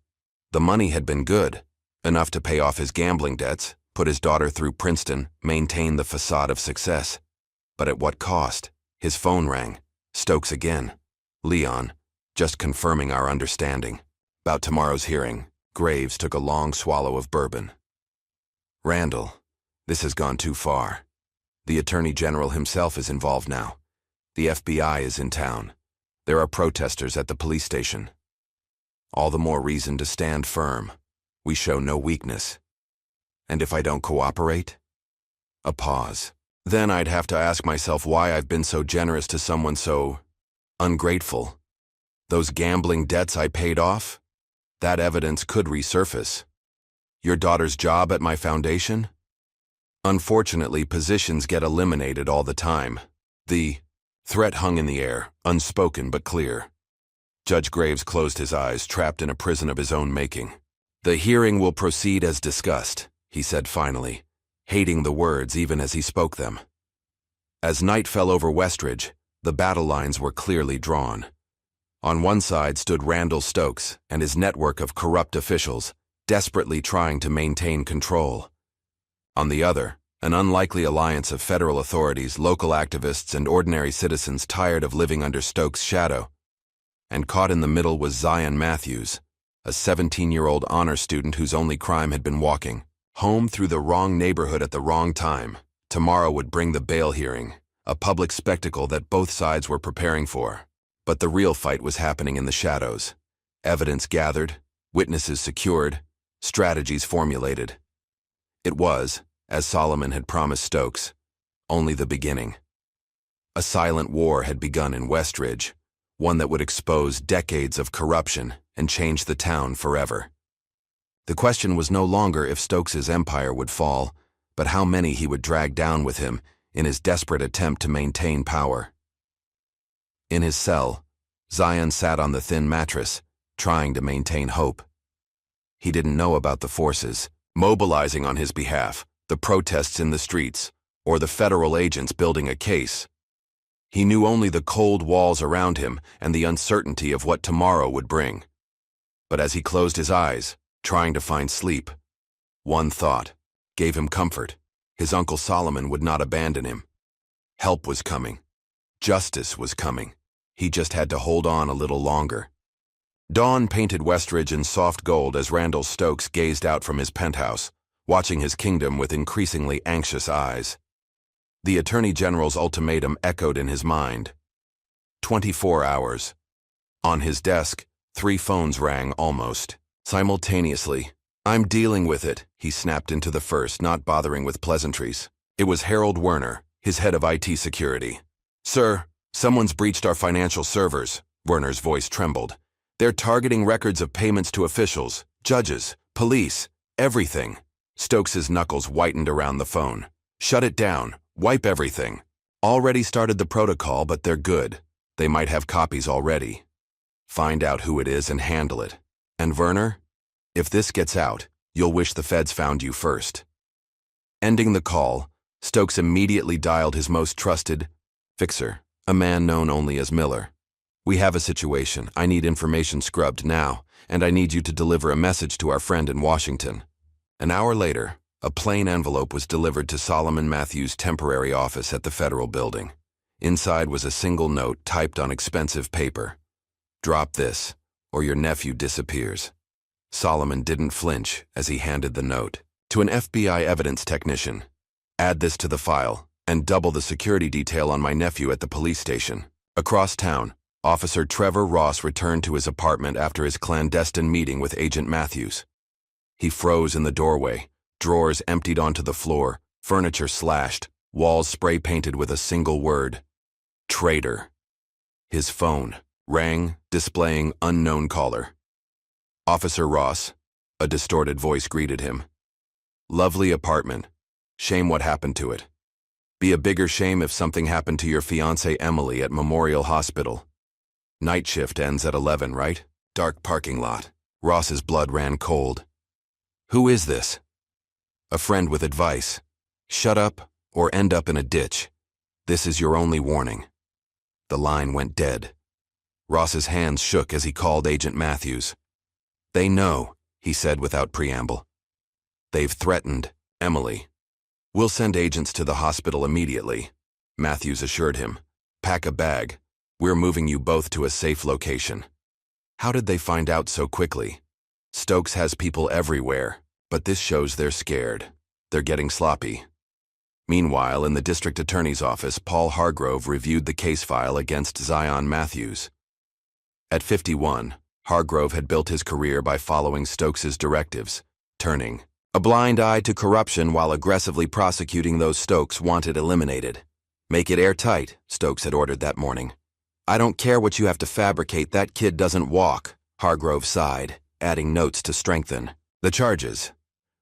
The money had been good, enough to pay off his gambling debts, put his daughter through Princeton, maintain the facade of success. But at what cost? His phone rang. Stokes again. Leon, just confirming our understanding. About tomorrow's hearing, Graves took a long swallow of bourbon. Randall, this has gone too far. The Attorney General himself is involved now. The FBI is in town. There are protesters at the police station. All the more reason to stand firm. We show no weakness. And if I don't cooperate? A pause. Then I'd have to ask myself why I've been so generous to someone so ungrateful. Those gambling debts I paid off? That evidence could resurface. Your daughter's job at my foundation? Unfortunately, positions get eliminated all the time. The threat hung in the air, unspoken but clear. Judge Graves closed his eyes, trapped in a prison of his own making. The hearing will proceed as discussed, he said finally, hating the words even as he spoke them. As night fell over Westridge, the battle lines were clearly drawn. On one side stood Randall Stokes and his network of corrupt officials, desperately trying to maintain control. On the other, an unlikely alliance of federal authorities, local activists, and ordinary citizens tired of living under Stokes' shadow. And caught in the middle was Zion Matthews, a 17-year-old honor student whose only crime had been walking home through the wrong neighborhood at the wrong time. Tomorrow would bring the bail hearing, a public spectacle that both sides were preparing for. But the real fight was happening in the shadows. Evidence gathered, witnesses secured, strategies formulated. It was, as Solomon had promised Stokes, only the beginning. A silent war had begun in Westridge, one that would expose decades of corruption and change the town forever. The question was no longer if Stokes's empire would fall, but how many he would drag down with him in his desperate attempt to maintain power. In his cell, Zion sat on the thin mattress, trying to maintain hope. He didn't know about the forces mobilizing on his behalf, the protests in the streets, or the federal agents building a case. He knew only the cold walls around him and the uncertainty of what tomorrow would bring. But as he closed his eyes, trying to find sleep, one thought gave him comfort. His Uncle Solomon would not abandon him. Help was coming. Justice was coming. He just had to hold on a little longer. Dawn painted Westridge in soft gold as Randall Stokes gazed out from his penthouse, watching his kingdom with increasingly anxious eyes. The Attorney General's ultimatum echoed in his mind. 24 hours. On his desk, 3 phones rang almost simultaneously. "I'm dealing with it," he snapped into the first, not bothering with pleasantries. It was Harold Werner, his head of IT security. "Sir, someone's breached our financial servers." Werner's voice trembled. "They're targeting records of payments to officials, judges, police, everything." Stokes's knuckles whitened around the phone. "Shut it down. Wipe everything. Already started the protocol, but they're good. They might have copies already. Find out who it is and handle it. And Werner, if this gets out, you'll wish the feds found you first." Ending the call, Stokes immediately dialed his most trusted fixer, a man known only as Miller. "We have a situation. I need information scrubbed now, and I need you to deliver a message to our friend in Washington." An hour later, a plain envelope was delivered to Solomon Matthews' temporary office at the federal building. Inside was a single note typed on expensive paper. "Drop this, or your nephew disappears." Solomon didn't flinch as he handed the note. "To an FBI evidence technician. Add this to the file, and double the security detail on my nephew at the police station." Across town, Officer Trevor Ross returned to his apartment after his clandestine meeting with Agent Matthews. He froze in the doorway, drawers emptied onto the floor, furniture slashed, walls spray-painted with a single word: traitor. His phone rang, displaying unknown caller. "Officer Ross," a distorted voice greeted him. "Lovely apartment. Shame what happened to it. Be a bigger shame if something happened to your fiancée Emily at Memorial Hospital. Night shift ends at 11, right? Dark parking lot." Ross's blood ran cold. "Who is this?" "A friend with advice. Shut up or end up in a ditch. This is your only warning." The line went dead. Ross's hands shook as he called Agent Matthews. "They know," he said without preamble. "They've threatened Emily. We'll send agents to the hospital immediately, Matthews assured him. Pack a bag. We're moving you both to a safe location. How did they find out so quickly? Stokes has people everywhere, but this shows they're scared. They're getting sloppy. Meanwhile, in the district attorney's office, Paul Hargrove reviewed the case file against Zion Matthews. At 51, Hargrove had built his career by following Stokes's directives, turning a blind eye to corruption while aggressively prosecuting those Stokes wanted eliminated. Make it airtight, Stokes had ordered that morning. I don't care what you have to fabricate, that kid doesn't walk, Hargrove sighed, adding notes to strengthen the charges.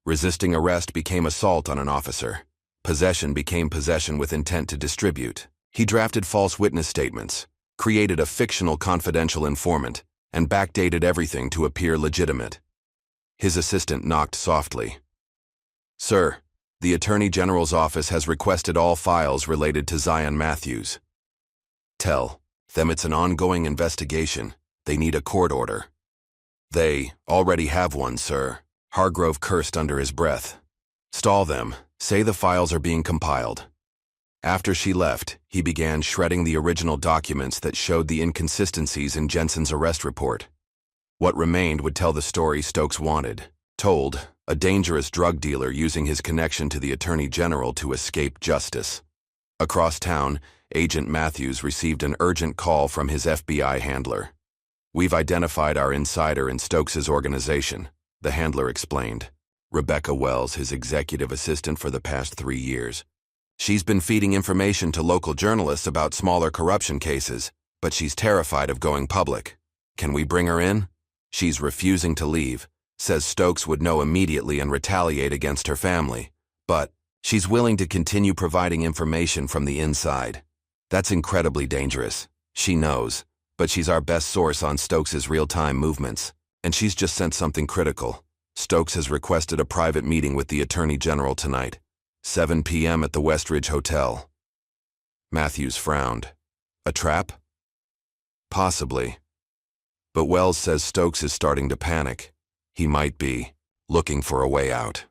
Resisting arrest became assault on an officer. Possession became possession with intent to distribute. He drafted false witness statements, created a fictional confidential informant, and backdated everything to appear legitimate. His assistant knocked softly. Sir, the Attorney General's office has requested all files related to Zion Matthews. Tell them it's an ongoing investigation. They need a court order. They already have one, sir. Hargrove cursed under his breath. Stall them. Say the files are being compiled. After she left, he began shredding the original documents that showed the inconsistencies in Jensen's arrest report. What remained would tell the story Stokes wanted. Told, a dangerous drug dealer using his connection to the Attorney General to escape justice. Across town, Agent Matthews received an urgent call from his FBI handler. We've identified our insider in Stokes's organization, the handler explained. Rebecca Wells, his executive assistant for the past 3 years. She's been feeding information to local journalists about smaller corruption cases, but she's terrified of going public. Can we bring her in? She's refusing to leave, says Stokes would know immediately and retaliate against her family, but she's willing to continue providing information from the inside. That's incredibly dangerous. She knows, but she's our best source on Stokes's real-time movements, and she's just sent something critical. Stokes has requested a private meeting with the Attorney General tonight, 7 p.m. at the Westridge Hotel. Matthews frowned. A trap? Possibly. But Wells says Stokes is starting to panic. He might be looking for a way out.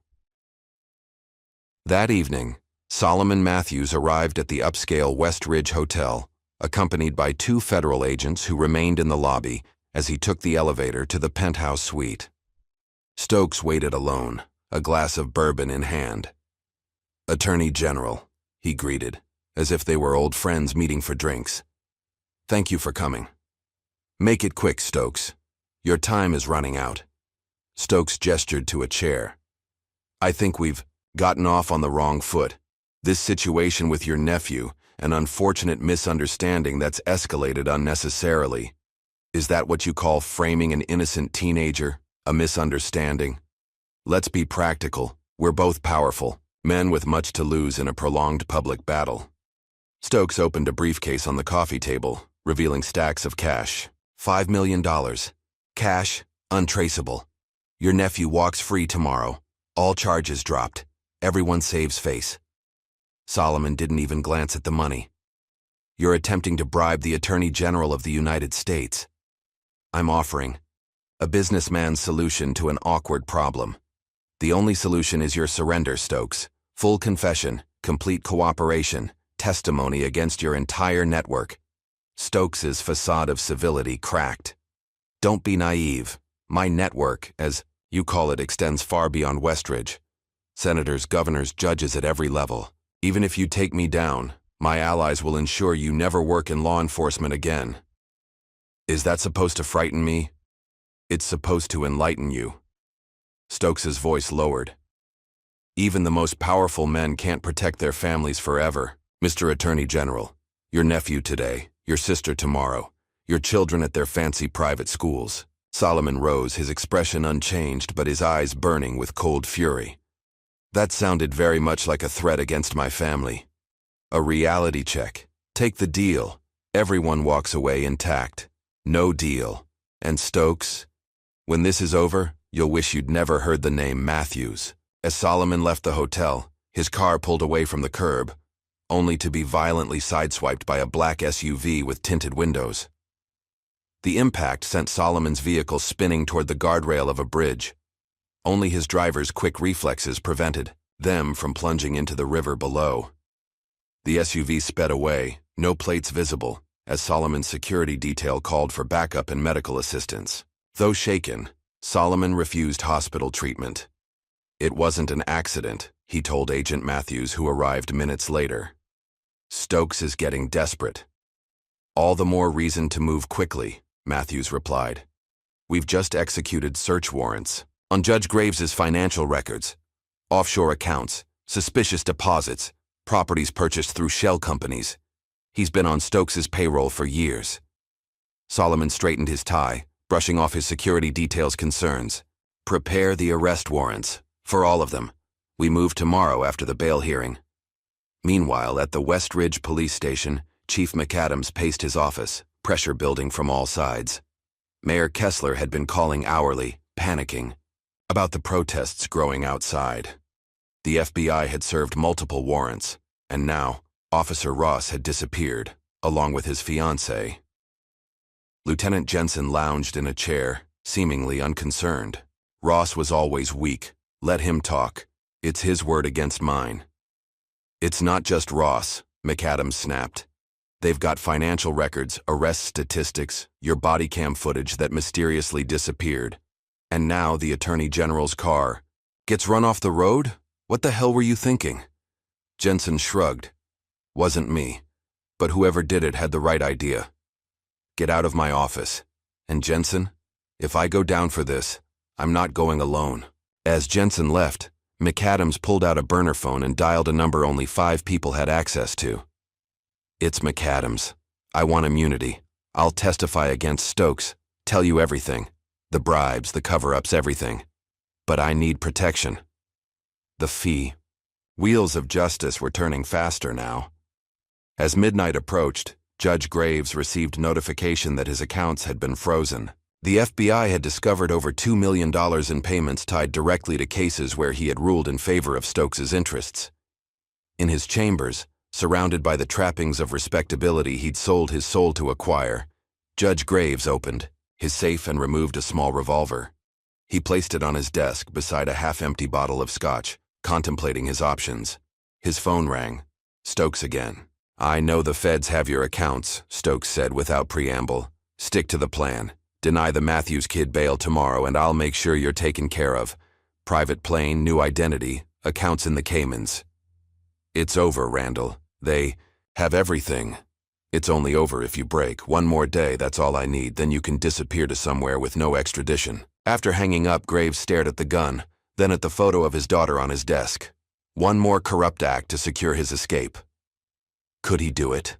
That evening, Solomon Matthews arrived at the upscale Westridge Hotel, accompanied by 2 federal agents who remained in the lobby as he took the elevator to the penthouse suite. Stokes waited alone, a glass of bourbon in hand. Attorney General, he greeted, as if they were old friends meeting for drinks. Thank you for coming. Make it quick, Stokes. Your time is running out. Stokes gestured to a chair. I think we've gotten off on the wrong foot. This situation with your nephew, an unfortunate misunderstanding that's escalated unnecessarily. Is that what you call framing an innocent teenager? A misunderstanding? Let's be practical. We're both powerful, men with much to lose in a prolonged public battle. Stokes opened a briefcase on the coffee table, revealing stacks of cash. $5 million. Cash, untraceable. Your nephew walks free tomorrow. All charges dropped. Everyone saves face. Solomon didn't even glance at the money. You're attempting to bribe the Attorney General of the United States. I'm offering a businessman's solution to an awkward problem. The only solution is your surrender, Stokes. Full confession, complete cooperation, testimony against your entire network. Stokes's facade of civility cracked. Don't be naive. My network, as you call it, extends far beyond Westridge. Senators, governors, judges at every level. Even if you take me down, my allies will ensure you never work in law enforcement again. Is that supposed to frighten me? It's supposed to enlighten you. Stokes's voice lowered. Even the most powerful men can't protect their families forever. Mr. Attorney General, your nephew today, your sister tomorrow, your children at their fancy private schools. Solomon rose, his expression unchanged but his eyes burning with cold fury. That sounded very much like a threat against my family. A reality check. Take the deal. Everyone walks away intact. No deal. And Stokes? When this is over, you'll wish you'd never heard the name Matthews. As Solomon left the hotel, his car pulled away from the curb, only to be violently sideswiped by a black SUV with tinted windows. The impact sent Solomon's vehicle spinning toward the guardrail of a bridge. Only his driver's quick reflexes prevented them from plunging into the river below. The SUV sped away, no plates visible, as Solomon's security detail called for backup and medical assistance. Though shaken, Solomon refused hospital treatment. It wasn't an accident, he told Agent Matthews, who arrived minutes later. Stokes is getting desperate. All the more reason to move quickly, Matthews replied. We've just executed search warrants on Judge Graves's financial records, offshore accounts, suspicious deposits, properties purchased through shell companies. He's been on Stokes's payroll for years. Solomon straightened his tie, brushing off his security detail's concerns. Prepare the arrest warrants, for all of them. We move tomorrow after the bail hearing. Meanwhile, at the West Ridge police station, Chief McAdams paced his office, pressure building from all sides. Mayor Kessler had been calling hourly, panicking, about the protests growing outside. The FBI had served multiple warrants, and now, Officer Ross had disappeared, along with his fiancée. Lieutenant Jensen lounged in a chair, seemingly unconcerned. Ross was always weak. Let him talk. It's his word against mine. It's not just Ross, McAdams snapped. They've got financial records, arrest statistics, your body cam footage that mysteriously disappeared. And now the Attorney General's car gets run off the road? What the hell were you thinking? Jensen shrugged. Wasn't me. But whoever did it had the right idea. Get out of my office. And Jensen, if I go down for this, I'm not going alone. As Jensen left, McAdams pulled out a burner phone and dialed a number only 5 people had access to. It's McAdams. I want immunity. I'll testify against Stokes, tell you everything. The bribes, the cover-ups, everything. But I need protection. The fee. Wheels of justice were turning faster now. As midnight approached, Judge Graves received notification that his accounts had been frozen. The FBI had discovered over $2 million in payments tied directly to cases where he had ruled in favor of Stokes's interests. In his chambers, surrounded by the trappings of respectability he'd sold his soul to acquire, Judge Graves opened his safe and removed a small revolver. He placed it on his desk beside a half-empty bottle of scotch, contemplating his options. His phone rang. Stokes again. I know the feds have your accounts, Stokes said without preamble. Stick to the plan. Deny the Matthews kid bail tomorrow and I'll make sure you're taken care of. Private plane, new identity, accounts in the Caymans. It's over, Randall. They have everything. It's only over if you break. One more day, that's all I need, then you can disappear to somewhere with no extradition. After hanging up, Graves stared at the gun, then at the photo of his daughter on his desk. One more corrupt act to secure his escape. Could he do it?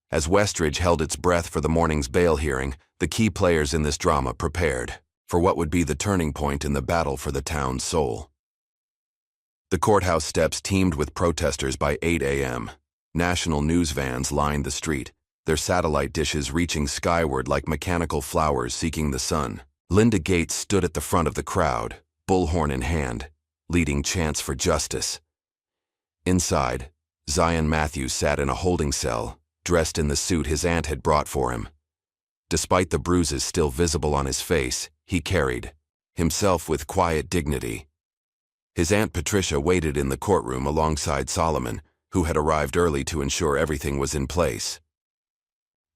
As Westridge held its breath for the morning's bail hearing, the key players in this drama prepared for what would be the turning point in the battle for the town's soul. The courthouse steps teemed with protesters by 8 a.m. National news vans lined the street, their satellite dishes reaching skyward like mechanical flowers seeking the sun. Linda Gates stood at the front of the crowd, bullhorn in hand, leading chants for justice. Inside, Zion Matthews sat in a holding cell, dressed in the suit his aunt had brought for him. Despite the bruises still visible on his face, he carried himself with quiet dignity. His Aunt Patricia waited in the courtroom alongside Solomon, who had arrived early to ensure everything was in place.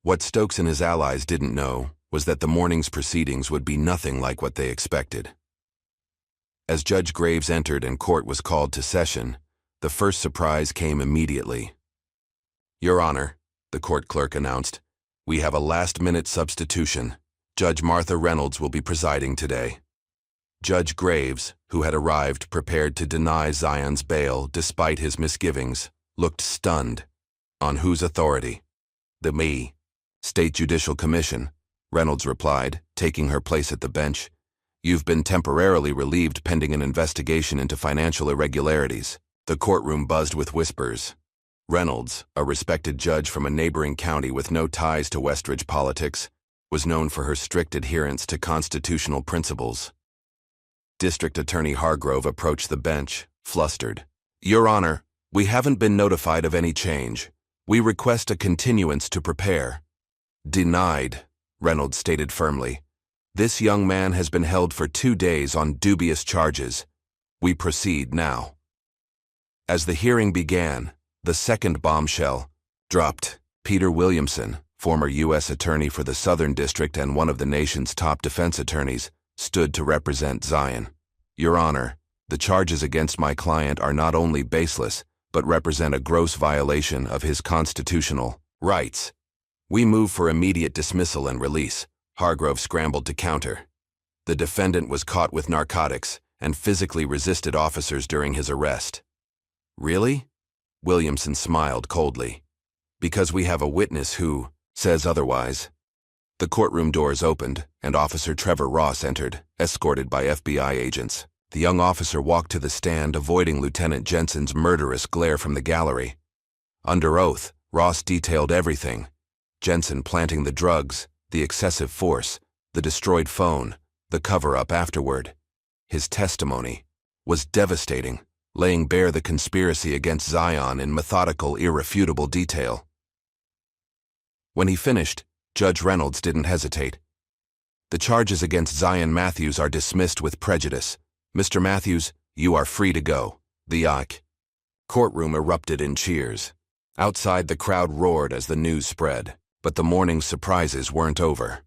What Stokes and his allies didn't know was that the morning's proceedings would be nothing like what they expected. As Judge Graves entered and court was called to session, the first surprise came immediately. Your Honor, the court clerk announced, we have a last-minute substitution. Judge Martha Reynolds will be presiding today. Judge Graves, who had arrived prepared to deny Zion's bail despite his misgivings, looked stunned. On whose authority? The me. State Judicial Commission, Reynolds replied, taking her place at the bench. You've been temporarily relieved pending an investigation into financial irregularities. The courtroom buzzed with whispers. Reynolds, a respected judge from a neighboring county with no ties to Westridge politics, was known for her strict adherence to constitutional principles. District Attorney Hargrove approached the bench, flustered. Your Honor, we haven't been notified of any change. We request a continuance to prepare. Denied, Reynolds stated firmly. This young man has been held for 2 days on dubious charges. We proceed now. As the hearing began, the second bombshell dropped. Peter Williamson, former U.S. Attorney for the Southern District and one of the nation's top defense attorneys, stood to represent Zion. Your Honor, the charges against my client are not only baseless, but represent a gross violation of his constitutional rights. We move for immediate dismissal and release. Hargrove scrambled to counter. The defendant was caught with narcotics and physically resisted officers during his arrest. Really? Williamson smiled coldly. Because we have a witness who says otherwise. The courtroom doors opened, and Officer Trevor Ross entered, escorted by FBI agents. The young officer walked to the stand, avoiding Lieutenant Jensen's murderous glare from the gallery. Under oath, Ross detailed everything. Jensen planting the drugs, the excessive force, the destroyed phone, the cover-up afterward. His testimony was devastating, laying bare the conspiracy against Zion in methodical, irrefutable detail. When he finished, Judge Reynolds didn't hesitate. The charges against Zion Matthews are dismissed with prejudice. Mr. Matthews, you are free to go. The courtroom erupted in cheers. Outside, the crowd roared as the news spread, but the morning's surprises weren't over.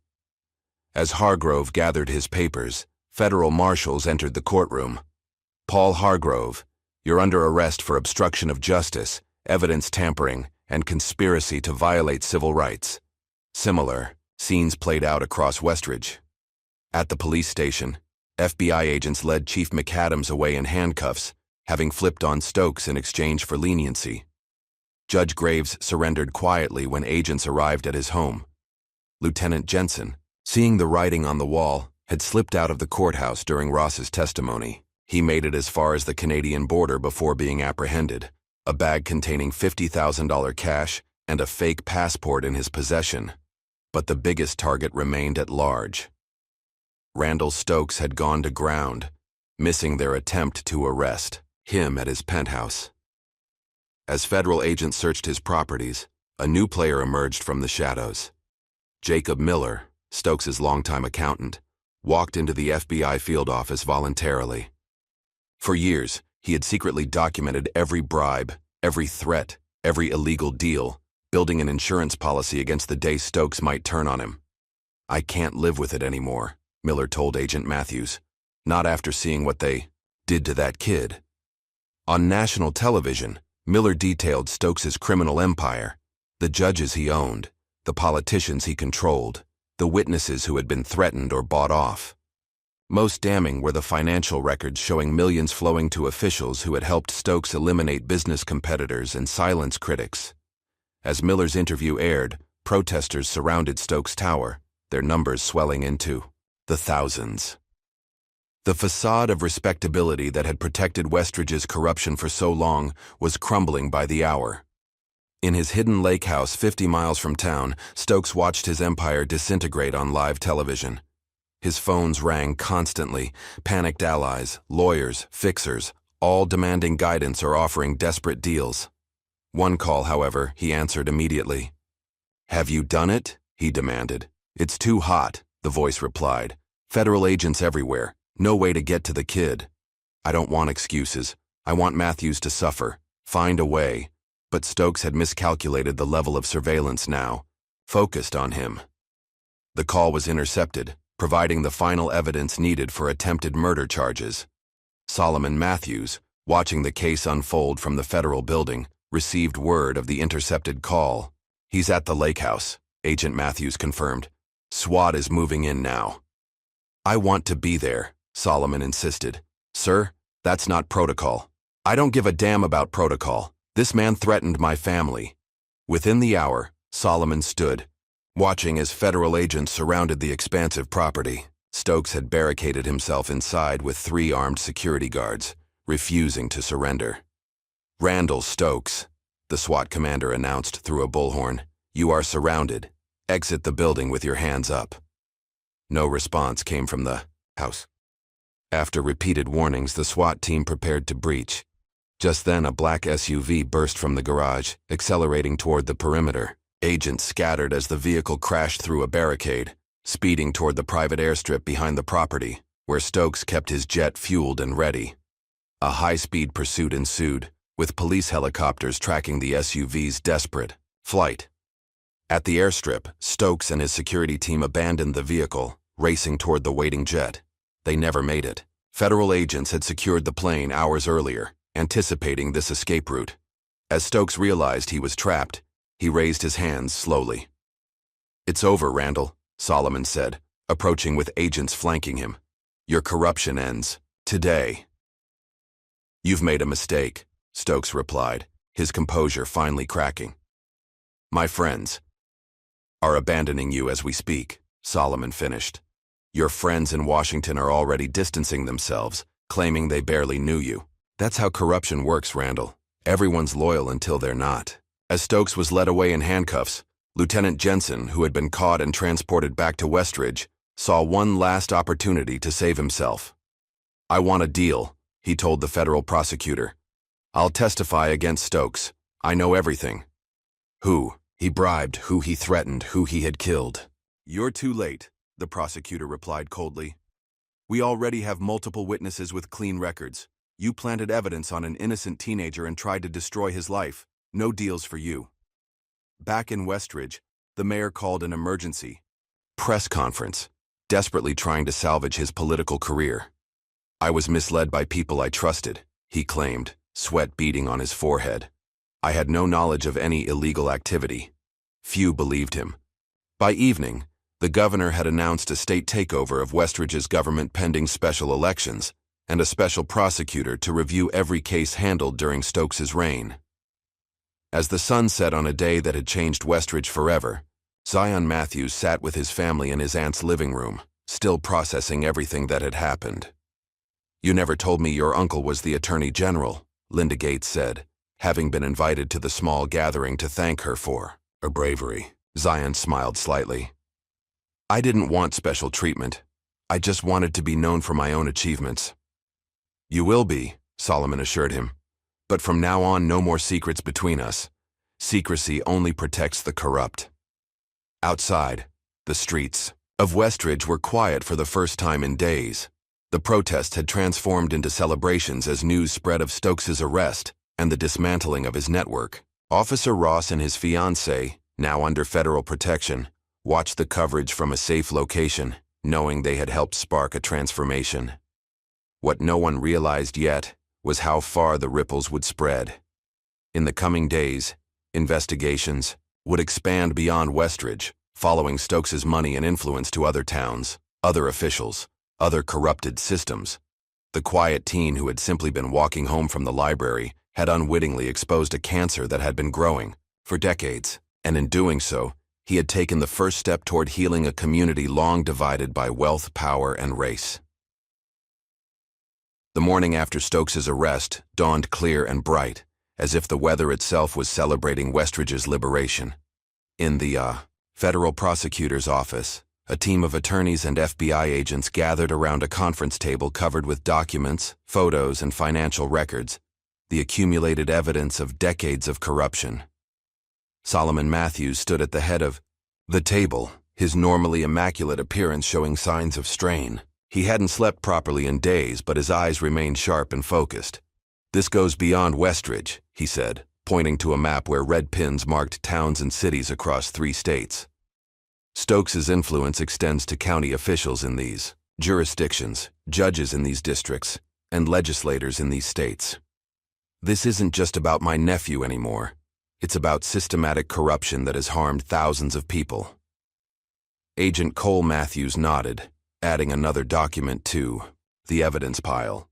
As Hargrove gathered his papers, federal marshals entered the courtroom. Paul Hargrove, you're under arrest for obstruction of justice, evidence tampering, and conspiracy to violate civil rights. Similar scenes played out across Westridge. At the police station, FBI agents led Chief McAdams away in handcuffs, having flipped on Stokes in exchange for leniency. Judge Graves surrendered quietly when agents arrived at his home. Lieutenant Jensen, seeing the writing on the wall, had slipped out of the courthouse during Ross's testimony. He made it as far as the Canadian border before being apprehended, a bag containing $50,000 cash and a fake passport in his possession. But the biggest target remained at large. Randall Stokes had gone to ground, missing their attempt to arrest him at his penthouse. As federal agents searched his properties, a new player emerged from the shadows. Jacob Miller, Stokes' longtime accountant, walked into the FBI field office voluntarily. For years, he had secretly documented every bribe, every threat, every illegal deal, building an insurance policy against the day Stokes might turn on him. I can't live with it anymore, Miller told Agent Matthews. Not after seeing what they did to that kid. On national television, Miller detailed Stokes' criminal empire, the judges he owned, the politicians he controlled, the witnesses who had been threatened or bought off. Most damning were the financial records showing millions flowing to officials who had helped Stokes eliminate business competitors and silence critics. As Miller's interview aired, protesters surrounded Stokes' tower, their numbers swelling into the thousands. The facade of respectability that had protected Westridge's corruption for so long was crumbling by the hour. In his hidden lake house 50 miles from town, Stokes watched his empire disintegrate on live television. His phones rang constantly, panicked allies, lawyers, fixers, all demanding guidance or offering desperate deals. One call, however, he answered immediately. "Have you done it?" he demanded. "It's too hot," the voice replied. "Federal agents everywhere. No way to get to the kid." "I don't want excuses. I want Matthews to suffer. Find a way." But Stokes had miscalculated the level of surveillance now, focused on him. The call was intercepted, providing the final evidence needed for attempted murder charges. Solomon Matthews, watching the case unfold from the federal building, received word of the intercepted call. "He's at the lake house," Agent Matthews confirmed. "SWAT is moving in now." "I want to be there," Solomon insisted. "Sir, that's not protocol." "I don't give a damn about protocol. This man threatened my family." Within the hour, Solomon stood, watching as federal agents surrounded the expansive property. Stokes had barricaded himself inside with 3 armed security guards, refusing to surrender. "Randall Stokes," the SWAT commander announced through a bullhorn, "you are surrounded. Exit the building with your hands up." No response came from the house. After repeated warnings, the SWAT team prepared to breach. Just then, a black SUV burst from the garage, accelerating toward the perimeter. Agents scattered as the vehicle crashed through a barricade, speeding toward the private airstrip behind the property, where Stokes kept his jet fueled and ready. A high-speed pursuit ensued, with police helicopters tracking the SUV's desperate flight. At the airstrip, Stokes and his security team abandoned the vehicle, racing toward the waiting jet. They never made it. Federal agents had secured the plane hours earlier, anticipating this escape route. As Stokes realized he was trapped, he raised his hands slowly. "It's over, Randall," Solomon said, approaching with agents flanking him. "Your corruption ends today." "You've made a mistake," Stokes replied, his composure finally cracking. "My friends are abandoning you as we speak," Solomon finished. "Your friends in Washington are already distancing themselves, claiming they barely knew you. That's how corruption works, Randall. Everyone's loyal until they're not." As Stokes was led away in handcuffs, Lieutenant Jensen, who had been caught and transported back to Westridge, saw one last opportunity to save himself. "I want a deal," he told the federal prosecutor. "I'll testify against Stokes. I know everything. Who he bribed, who he threatened, who he had killed." "You're too late," the prosecutor replied coldly. "We already have multiple witnesses with clean records. You planted evidence on an innocent teenager and tried to destroy his life. No deals for you." Back in Westridge, the mayor called an emergency press conference, desperately trying to salvage his political career. "I was misled by people I trusted," he claimed, sweat beading on his forehead. "I had no knowledge of any illegal activity." Few believed him. By evening, the governor had announced a state takeover of Westridge's government pending special elections, and a special prosecutor to review every case handled during Stokes's reign. As the sun set on a day that had changed Westridge forever, Zion Matthews sat with his family in his aunt's living room, still processing everything that had happened. "You never told me your uncle was the Attorney General," Linda Gates said, having been invited to the small gathering to thank her for her bravery. Zion smiled slightly. "I didn't want special treatment. I just wanted to be known for my own achievements." "You will be," Solomon assured him. "But from now on, no more secrets between us. Secrecy only protects the corrupt." Outside, the streets of Westridge were quiet for the first time in days. The protests had transformed into celebrations as news spread of Stokes's arrest and the dismantling of his network. Officer Ross and his fiancée, now under federal protection, watched the coverage from a safe location, knowing they had helped spark a transformation. What no one realized yet was how far the ripples would spread. In the coming days, investigations would expand beyond Westridge, following Stokes's money and influence to other towns, other officials, other corrupted systems. The quiet teen who had simply been walking home from the library had unwittingly exposed a cancer that had been growing for decades, and in doing so, he had taken the first step toward healing a community long divided by wealth, power, and race. The morning after Stokes's arrest dawned clear and bright, as if the weather itself was celebrating Westridge's liberation. In the federal prosecutor's office, a team of attorneys and FBI agents gathered around a conference table covered with documents, photos, and financial records, the accumulated evidence of decades of corruption. Solomon Matthews stood at the head of the table, his normally immaculate appearance showing signs of strain. He hadn't slept properly in days, but his eyes remained sharp and focused. "This goes beyond Westridge," he said, pointing to a map where red pins marked towns and cities across 3 states. "Stokes's influence extends to county officials in these jurisdictions, judges in these districts, and legislators in these states. This isn't just about my nephew anymore. It's about systematic corruption that has harmed thousands of people." Agent Cole Matthews nodded, adding another document to the evidence pile.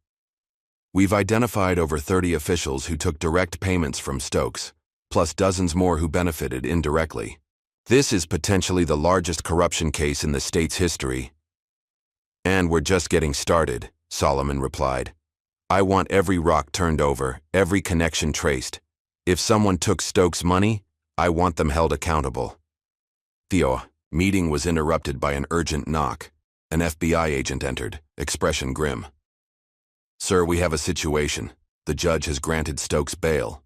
"We've identified over 30 officials who took direct payments from Stokes, plus dozens more who benefited indirectly. This is potentially the largest corruption case in the state's history." "And we're just getting started," Solomon replied. "I want every rock turned over, every connection traced. If someone took Stokes' money, I want them held accountable." The meeting was interrupted by an urgent knock. An FBI agent entered, expression grim. "Sir, we have a situation. The judge has granted Stokes bail."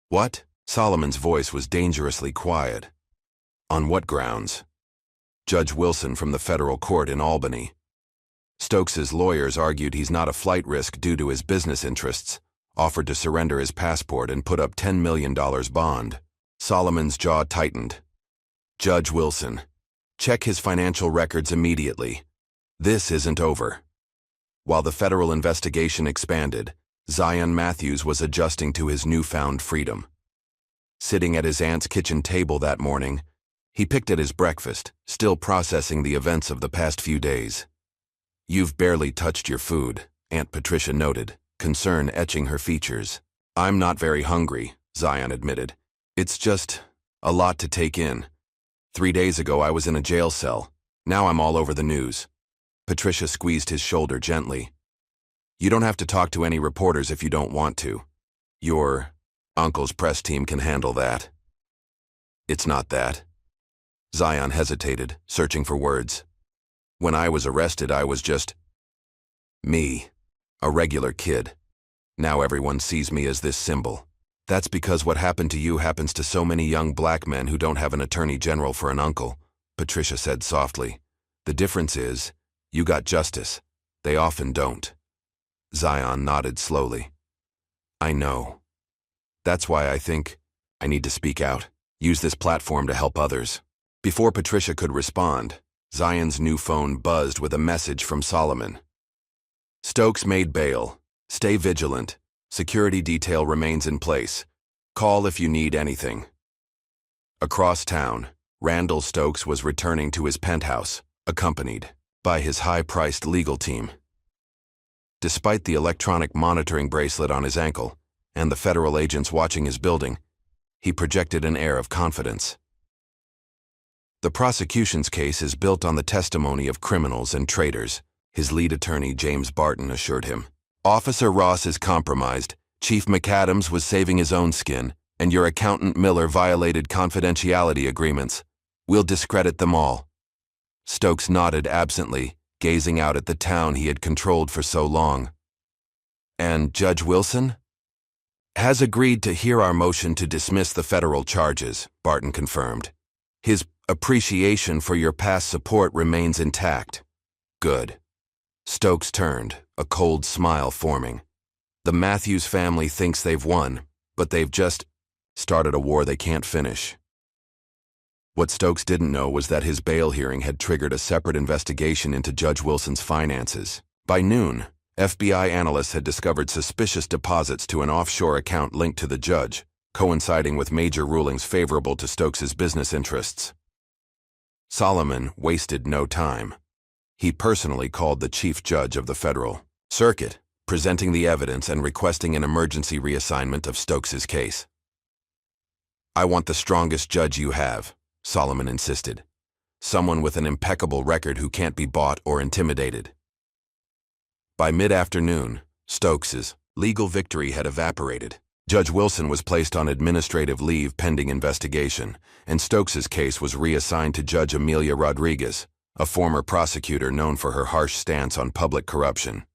"What?" Solomon's voice was dangerously quiet. "On what grounds?" "Judge Wilson from the federal court in Albany." Stokes's lawyers argued he's not a flight risk due to his business interests, offered to surrender his passport and put up $10 million bond. Solomon's jaw tightened. Judge Wilson, check his financial records immediately. This isn't over. While the federal investigation expanded, Zion Matthews was adjusting to his newfound freedom. Sitting at his aunt's kitchen table that morning, he picked at his breakfast, still processing the events of the past few days. "You've barely touched your food," Aunt Patricia noted, concern etching her features. "I'm not very hungry," Zion admitted. "It's just a lot to take in. 3 days ago I was in a jail cell. Now I'm all over the news." Patricia squeezed his shoulder gently. "You don't have to talk to any reporters if you don't want to. Your uncle's press team can handle that." "It's not that." Zion hesitated, searching for words. "When I was arrested, I was just me, a regular kid. Now everyone sees me as this symbol. That's because what happened to you happens to so many young black men who don't have an attorney general for an uncle," Patricia said softly. "The difference is, you got justice. They often don't." Zion nodded slowly. "I know. That's why I think I need to speak out, use this platform to help others." Before Patricia could respond, Zion's new phone buzzed with a message from Solomon. "Stokes made bail. Stay vigilant. Security detail remains in place. Call if you need anything." Across town, Randall Stokes was returning to his penthouse, accompanied by his high-priced legal team. Despite the electronic monitoring bracelet on his ankle and the federal agents watching his building, he projected an air of confidence. "The prosecution's case is built on the testimony of criminals and traitors," his lead attorney James Barton assured him. "Officer Ross is compromised, Chief McAdams was saving his own skin, and your accountant Miller violated confidentiality agreements. We'll discredit them all." Stokes nodded absently, gazing out at the town he had controlled for so long. "And Judge Wilson?" "Has agreed to hear our motion to dismiss the federal charges," Barton confirmed. "His appreciation for your past support remains intact." "Good." Stokes turned, a cold smile forming. "The Matthews family thinks they've won, but they've just started a war they can't finish." What Stokes didn't know was that his bail hearing had triggered a separate investigation into Judge Wilson's finances. By noon, FBI analysts had discovered suspicious deposits to an offshore account linked to the judge, coinciding with major rulings favorable to Stokes's business interests. Solomon wasted no time. He personally called the chief judge of the federal circuit, presenting the evidence and requesting an emergency reassignment of Stokes's case. "I want the strongest judge you have," Solomon insisted. "Someone with an impeccable record who can't be bought or intimidated." By mid-afternoon, Stokes's legal victory had evaporated. Judge Wilson was placed on administrative leave pending investigation, and Stokes's case was reassigned to Judge Amelia Rodriguez, a former prosecutor known for her harsh stance on public corruption.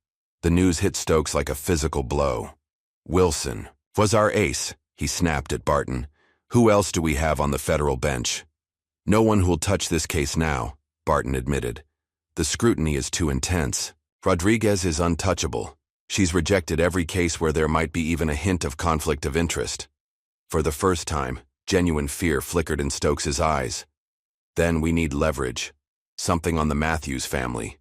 The news hit Stokes like a physical blow. "Wilson was our ace," he snapped at Barton. "Who else do we have on the federal bench?" "No one who'll touch this case now," Barton admitted. "The scrutiny is too intense. Rodriguez is untouchable. She's rejected every case where there might be even a hint of conflict of interest." For the first time, genuine fear flickered in Stokes's eyes. "Then we need leverage. Something on the Matthews family.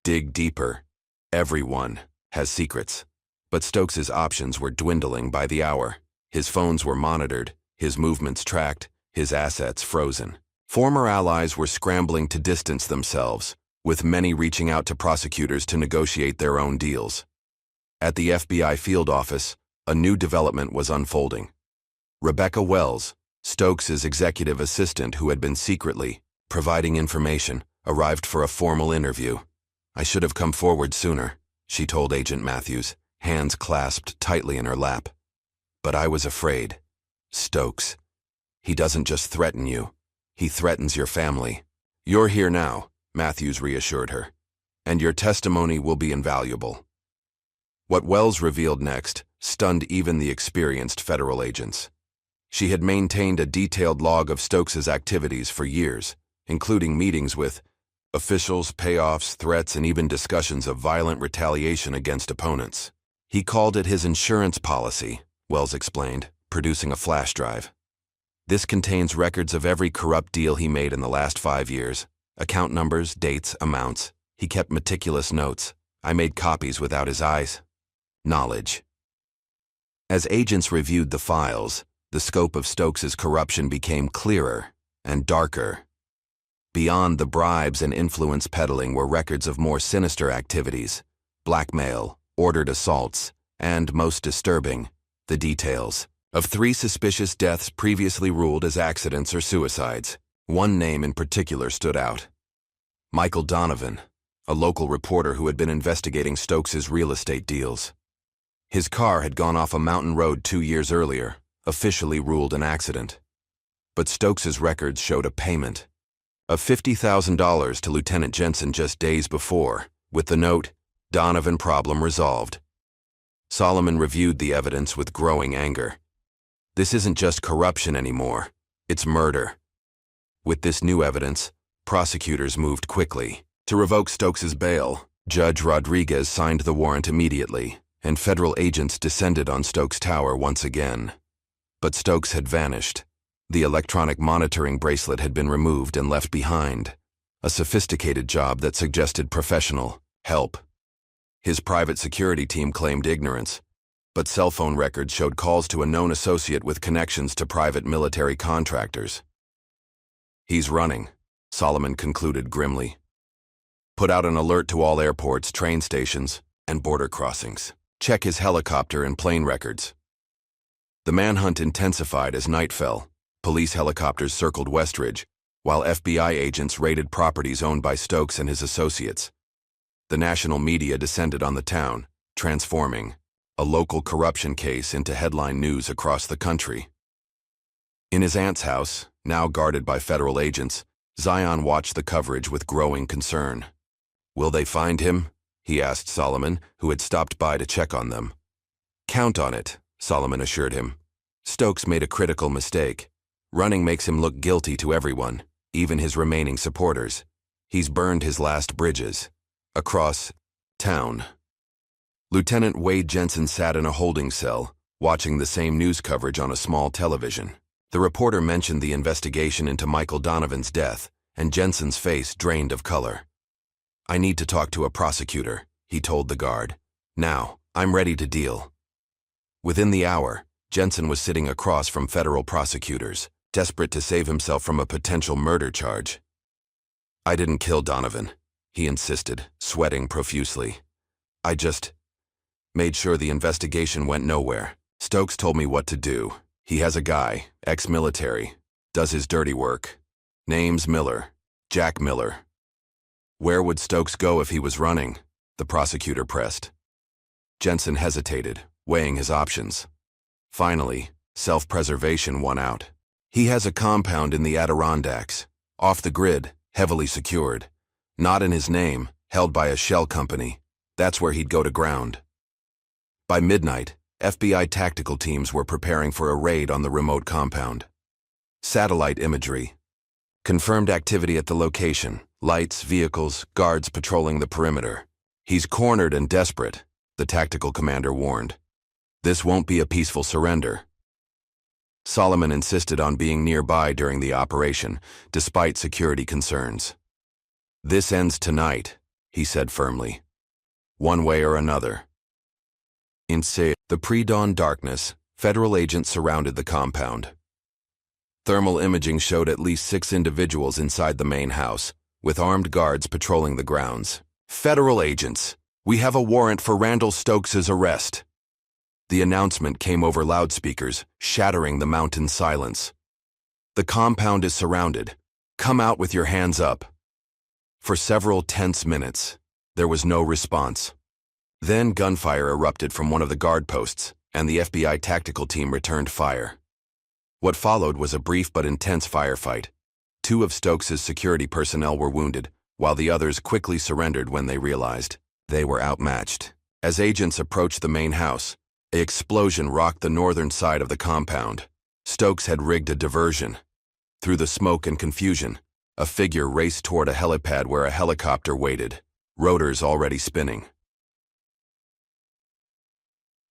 Dig deeper. Everyone has secrets." But Stokes's options were dwindling by the hour. His phones were monitored, his movements tracked, his assets frozen. Former allies were scrambling to distance themselves, with many reaching out to prosecutors to negotiate their own deals. At the FBI field office, a new development was unfolding. Rebecca Wells, Stokes's executive assistant who had been secretly providing information, arrived for a formal interview. "I should have come forward sooner," she told Agent Matthews, hands clasped tightly in her lap. "But I was afraid. Stokes. He doesn't just threaten you. He threatens your family." "You're here now," Matthews reassured her, "and your testimony will be invaluable." What Wells revealed next stunned even the experienced federal agents. She had maintained a detailed log of Stokes's activities for years, including meetings with Officials, payoffs, threats, and even discussions of violent retaliation against opponents. He called it his insurance policy, Wells explained, producing a flash drive. This contains records of every corrupt deal he made in the last 5 years. Account numbers, dates, amounts. He kept meticulous notes. I made copies without his eyes. Knowledge. As agents reviewed the files, the scope of Stokes's corruption became clearer and darker. Beyond the bribes and influence peddling were records of more sinister activities: blackmail, ordered assaults, and, most disturbing, the details of 3 suspicious deaths previously ruled as accidents or suicides. One name in particular stood out: Michael Donovan, a local reporter who had been investigating Stokes's real estate deals. His car had gone off a mountain road 2 years earlier, officially ruled an accident. But Stokes's records showed a payment of $50,000 to Lieutenant Jensen just days before, with the note, "Donovan problem resolved." Solomon reviewed the evidence with growing anger. This isn't just corruption anymore, it's murder. With this new evidence, prosecutors moved quickly. To revoke Stokes's bail, Judge Rodriguez signed the warrant immediately, and federal agents descended on Stokes Tower once again. But Stokes had vanished. The electronic monitoring bracelet had been removed and left behind, a sophisticated job that suggested professional help. His private security team claimed ignorance, but cell phone records showed calls to a known associate with connections to private military contractors. "He's running," Solomon concluded grimly. "Put out an alert to all airports, train stations, and border crossings. Check his helicopter and plane records." The manhunt intensified as night fell. Police helicopters circled Westridge, while FBI agents raided properties owned by Stokes and his associates. The national media descended on the town, transforming a local corruption case into headline news across the country. In his aunt's house, now guarded by federal agents, Zion watched the coverage with growing concern. "Will they find him?" he asked Solomon, who had stopped by to check on them. "Count on it," Solomon assured him. "Stokes made a critical mistake. Running makes him look guilty to everyone, even his remaining supporters. He's burned his last bridges. Across town." Lieutenant Wade Jensen sat in a holding cell, watching the same news coverage on a small television. The reporter mentioned the investigation into Michael Donovan's death, and Jensen's face drained of color. "I need to talk to a prosecutor," he told the guard. "Now, I'm ready to deal." Within the hour, Jensen was sitting across from federal prosecutors, desperate to save himself from a potential murder charge. "I didn't kill Donovan," he insisted, sweating profusely. "I just made sure the investigation went nowhere. Stokes told me what to do. He has a guy, ex-military, does his dirty work. Name's Miller, Jack Miller." "Where would Stokes go if he was running?" the prosecutor pressed. Jensen hesitated, weighing his options. Finally, self-preservation won out. "He has a compound in the Adirondacks, off the grid, heavily secured. Not in his name, held by a shell company. That's where he'd go to ground." By midnight, FBI tactical teams were preparing for a raid on the remote compound. Satellite imagery confirmed activity at the location: lights, vehicles, guards patrolling the perimeter. "He's cornered and desperate," the tactical commander warned. "This won't be a peaceful surrender." Solomon insisted on being nearby during the operation, despite security concerns. "This ends tonight," he said firmly. "One way or another." In the pre-dawn darkness, federal agents surrounded the compound. Thermal imaging showed at least 6 individuals inside the main house, with armed guards patrolling the grounds. "Federal agents, we have a warrant for Randall Stokes's arrest." The announcement came over loudspeakers, shattering the mountain silence. "The compound is surrounded. Come out with your hands up." For several tense minutes, there was no response. Then gunfire erupted from one of the guard posts, and the FBI tactical team returned fire. What followed was a brief but intense firefight. 2 of Stokes's security personnel were wounded, while the others quickly surrendered when they realized they were outmatched. As agents approached the main house, an explosion rocked the northern side of the compound. Stokes had rigged a diversion. Through the smoke and confusion, A figure raced toward a helipad where a helicopter waited, rotors already spinning.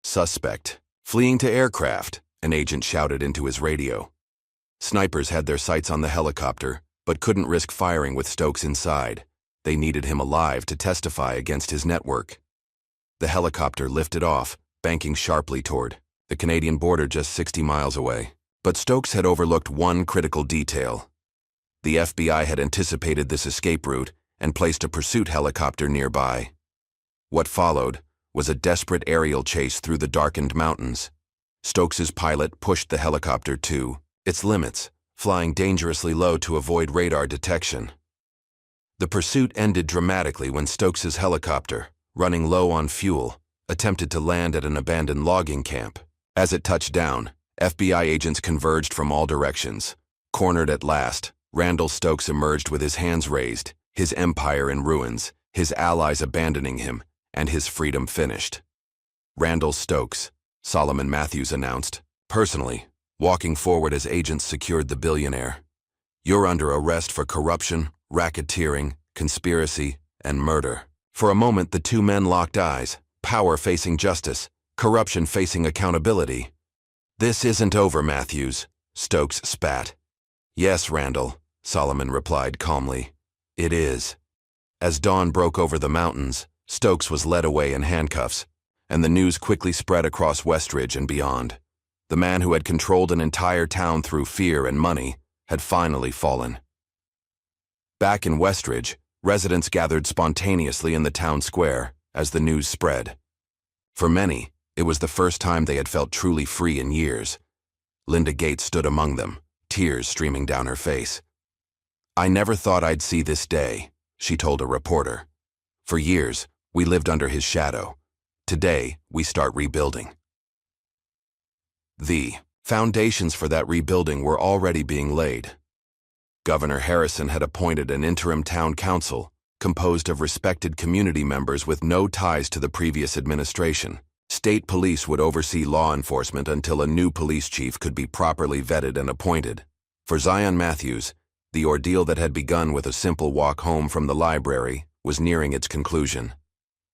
"Suspect. Fleeing to aircraft," an agent shouted into his radio. Snipers had their sights on the helicopter, but couldn't risk firing with Stokes inside. They needed him alive to testify against his network. The helicopter lifted off, banking sharply toward the Canadian border just 60 miles away. But Stokes had overlooked one critical detail. The FBI had anticipated this escape route and placed a pursuit helicopter nearby. What followed was a desperate aerial chase through the darkened mountains. Stokes's pilot pushed the helicopter to its limits, flying dangerously low to avoid radar detection. The pursuit ended dramatically when Stokes's helicopter, running low on fuel, attempted to land at an abandoned logging camp. As it touched down, FBI agents converged from all directions. Cornered at last, Randall Stokes emerged with his hands raised, his empire in ruins, his allies abandoning him, and his freedom finished. "Randall Stokes," Solomon Matthews announced, personally, walking forward as agents secured the billionaire. "You're under arrest for corruption, racketeering, conspiracy, and murder." For a moment, the two men locked eyes, power facing justice, corruption facing accountability. "This isn't over, Matthews," Stokes spat. "Yes, Randall," Solomon replied calmly. "It is." As dawn broke over the mountains, Stokes was led away in handcuffs, and the news quickly spread across Westridge and beyond. The man who had controlled an entire town through fear and money had finally fallen. Back in Westridge, residents gathered spontaneously in the town square as the news spread. For many, it was the first time they had felt truly free in years. Linda Gates stood among them, tears streaming down her face. "I never thought I'd see this day," she told a reporter. "For years, we lived under his shadow. Today, we start rebuilding." The foundations for that rebuilding were already being laid. Governor Harrison had appointed an interim town council composed of respected community members with no ties to the previous administration. State police would oversee law enforcement until a new police chief could be properly vetted and appointed. For Zion Matthews, the ordeal that had begun with a simple walk home from the library was nearing its conclusion.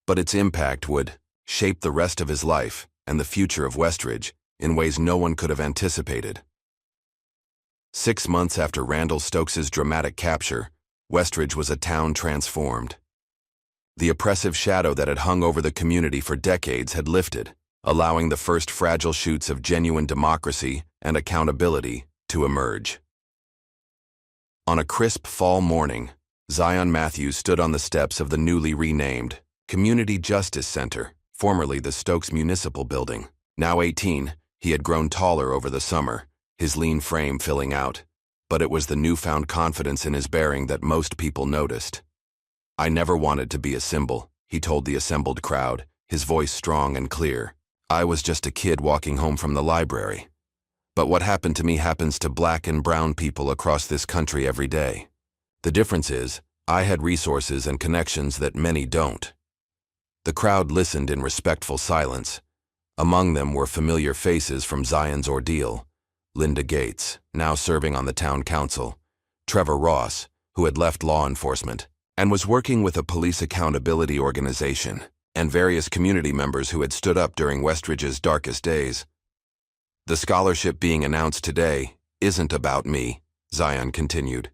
But its impact would shape the rest of his life and the future of Westridge in ways no one could have anticipated. 6 months after Randall Stokes's dramatic capture, Westridge was a town transformed. The oppressive shadow that had hung over the community for decades had lifted, allowing the first fragile shoots of genuine democracy and accountability to emerge. On a crisp fall morning, Zion Matthews stood on the steps of the newly renamed Community Justice Center, formerly the Stokes Municipal Building. Now 18, he had grown taller over the summer, his lean frame filling out, but it was the newfound confidence in his bearing that most people noticed. "I never wanted to be a symbol," he told the assembled crowd, his voice strong and clear. "I was just a kid walking home from the library. But what happened to me happens to black and brown people across this country every day. The difference is, I had resources and connections that many don't." The crowd listened in respectful silence. Among them were familiar faces from Zion's ordeal: Linda Gates, now serving on the town council; Trevor Ross, who had left law enforcement and was working with a police accountability organization; and various community members who had stood up during Westridge's darkest days. "The scholarship being announced today isn't about me," Zion continued.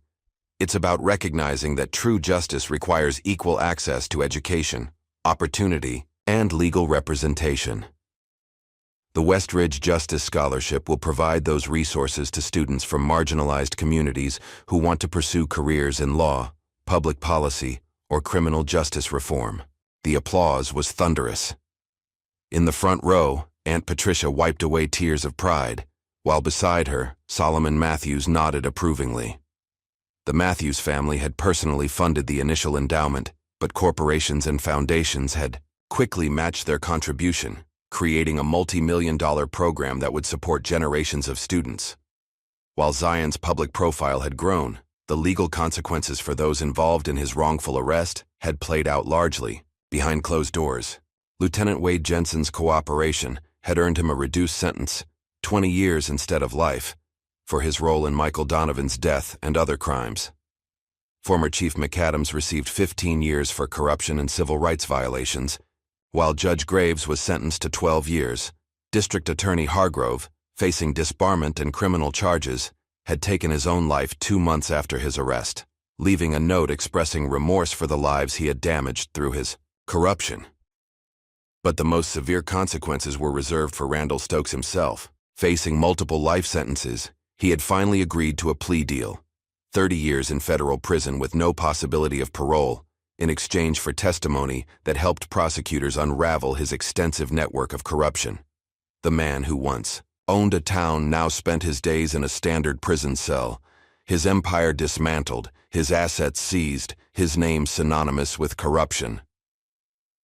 "It's about recognizing that true justice requires equal access to education, opportunity, and legal representation. The Westridge Justice Scholarship will provide those resources to students from marginalized communities who want to pursue careers in law, public policy, or criminal justice reform." The applause was thunderous. In the front row, Aunt Patricia wiped away tears of pride, while beside her, Solomon Matthews nodded approvingly. The Matthews family had personally funded the initial endowment, but corporations and foundations had quickly matched their contribution, creating a multi-million-dollar program that would support generations of students. While Zion's public profile had grown, the legal consequences for those involved in his wrongful arrest had played out largely behind closed doors. Lieutenant Wade Jensen's cooperation had earned him a reduced sentence, 20 years instead of life, for his role in Michael Donovan's death and other crimes. Former Chief McAdams received 15 years for corruption and civil rights violations, while Judge Graves was sentenced to 12 years. District Attorney Hargrove, facing disbarment and criminal charges, had taken his own life 2 months after his arrest, leaving a note expressing remorse for the lives he had damaged through his corruption. But the most severe consequences were reserved for Randall Stokes himself. Facing multiple life sentences, he had finally agreed to a plea deal: 30 years in federal prison with no possibility of parole, in exchange for testimony that helped prosecutors unravel his extensive network of corruption. The man who once owned a town now spent his days in a standard prison cell, his empire dismantled, his assets seized, his name synonymous with corruption.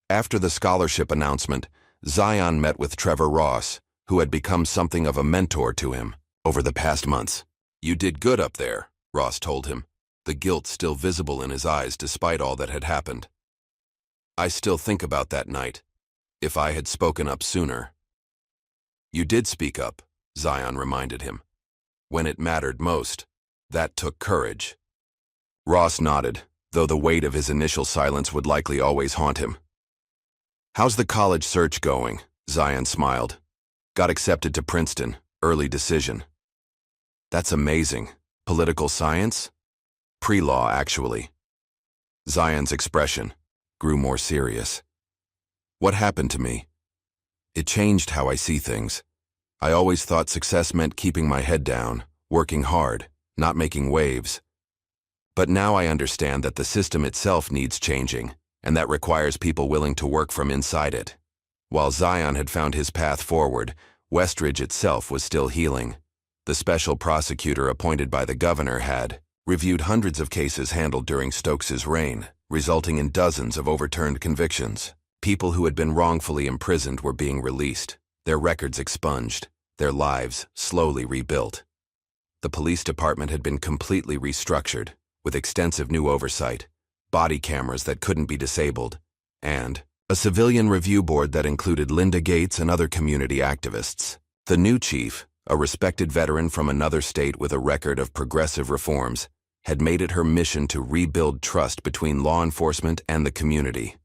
After the scholarship announcement, Zion met with Trevor Ross, who had become something of a mentor to him over the past months. "You did good up there," Ross told him, the guilt still visible in his eyes despite all that had happened. "I still think about that night. If I had spoken up sooner." "You did speak up," Zion reminded him. "When it mattered most. That took courage." Ross nodded, though the weight of his initial silence would likely always haunt him. "How's the college search going?" Zion smiled. "Got accepted to Princeton. Early decision." "That's amazing. Political science?" "Pre-law, actually." Zion's expression grew more serious. "What happened to me? It changed how I see things. I always thought success meant keeping my head down, working hard, not making waves. But now I understand that the system itself needs changing, and that requires people willing to work from inside it." While Zion had found his path forward, Westridge itself was still healing. The special prosecutor appointed by the governor had reviewed hundreds of cases handled during Stokes's reign, resulting in dozens of overturned convictions. People who had been wrongfully imprisoned were being released, their records expunged, their lives slowly rebuilt. The police department had been completely restructured, with extensive new oversight, body cameras that couldn't be disabled, and a civilian review board that included Linda Gates and other community activists. The new chief, a respected veteran from another state with a record of progressive reforms, had made it her mission to rebuild trust between law enforcement and the community.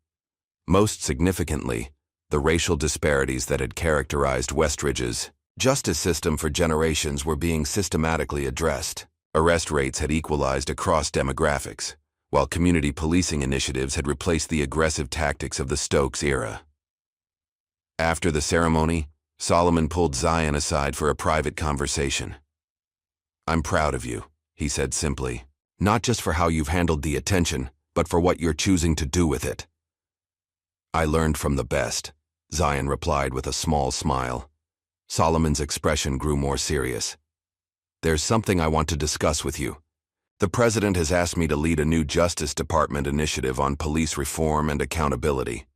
Most significantly, the racial disparities that had characterized Westridge's justice system for generations were being systematically addressed. Arrest rates had equalized across demographics, while community policing initiatives had replaced the aggressive tactics of the Stokes era. After the ceremony, Solomon pulled Zion aside for a private conversation. "I'm proud of you," he said simply, "not just for how you've handled the attention, but for what you're choosing to do with it." "I learned from the best," Zion replied with a small smile. Solomon's expression grew more serious. "There's something I want to discuss with you. The president has asked me to lead a new Justice Department initiative on police reform and accountability.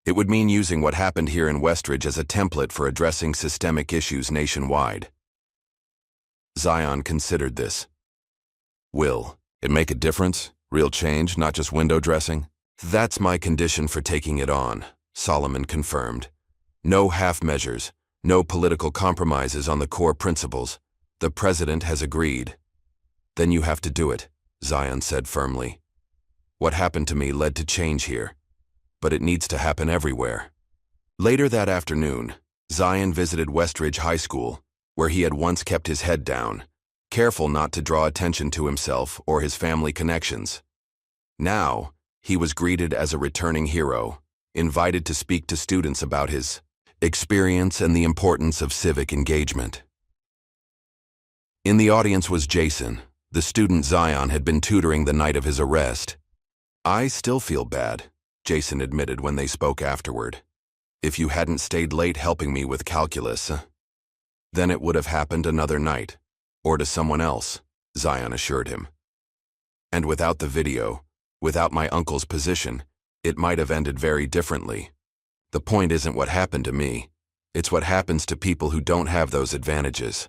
It would mean using what happened here in Westridge as a template for addressing systemic issues nationwide." Zion considered this. "Will it make a difference? Real change, not just window dressing?" "That's my condition for taking it on," Solomon confirmed. "No half measures, no political compromises on the core principles. The president has agreed." "Then you have to do it," Zion said firmly. "What happened to me led to change here, but it needs to happen everywhere." Later that afternoon, Zion visited Westridge High School, where he had once kept his head down, careful not to draw attention to himself or his family connections. Now, he was greeted as a returning hero, invited to speak to students about his experience and the importance of civic engagement. In the audience was Jason, the student Zion had been tutoring the night of his arrest. "I still feel bad," Jason admitted when they spoke afterward. "If you hadn't stayed late helping me with calculus, then it would have happened another night, or to someone else," Zion assured him. "And without the video, without my uncle's position, it might have ended very differently. The point isn't what happened to me, it's what happens to people who don't have those advantages."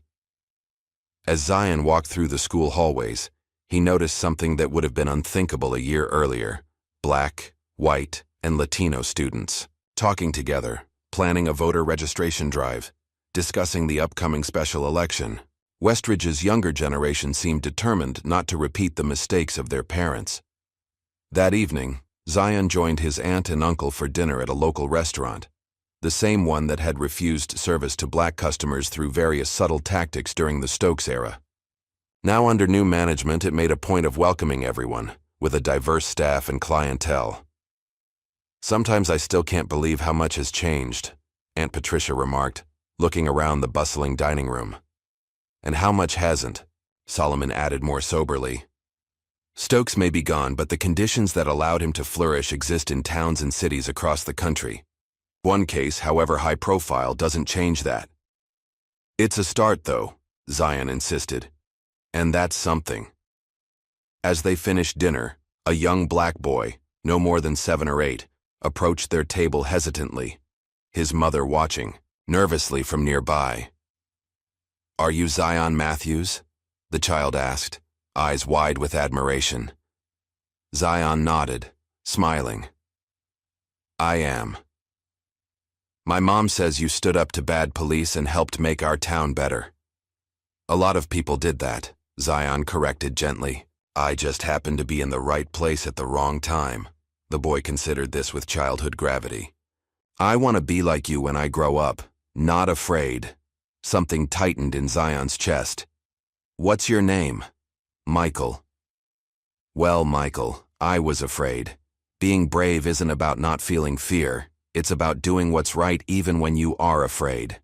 As Zion walked through the school hallways, he noticed something that would have been unthinkable a year earlier: Black, white, and Latino students talking together, planning a voter registration drive, discussing the upcoming special election. Westridge's younger generation seemed determined not to repeat the mistakes of their parents. That evening, Zion joined his aunt and uncle for dinner at a local restaurant, the same one that had refused service to black customers through various subtle tactics during the Stokes era. Now under new management, it made a point of welcoming everyone, with a diverse staff and clientele. "Sometimes I still can't believe how much has changed," Aunt Patricia remarked, looking around the bustling dining room. "And how much hasn't?" Solomon added more soberly. "Stokes may be gone, but the conditions that allowed him to flourish exist in towns and cities across the country. One case, however high profile, doesn't change that." "It's a start, though," Zion insisted. "And that's something." As they finished dinner, a young black boy, no more than 7 or 8, approached their table hesitantly, his mother watching, nervously from nearby. "Are you Zion Matthews?" the child asked, eyes wide with admiration. Zion nodded, smiling. "I am. My mom says you stood up to bad police and helped make our town better." "A lot of people did that," Zion corrected gently. "I just happened to be in the right place at the wrong time." The boy considered this with childhood gravity. "I want to be like you when I grow up, not afraid." Something tightened in Zion's chest. "What's your name?" "Michael." "Well, Michael, I was afraid. Being brave isn't about not feeling fear. It's about doing what's right even when you are afraid."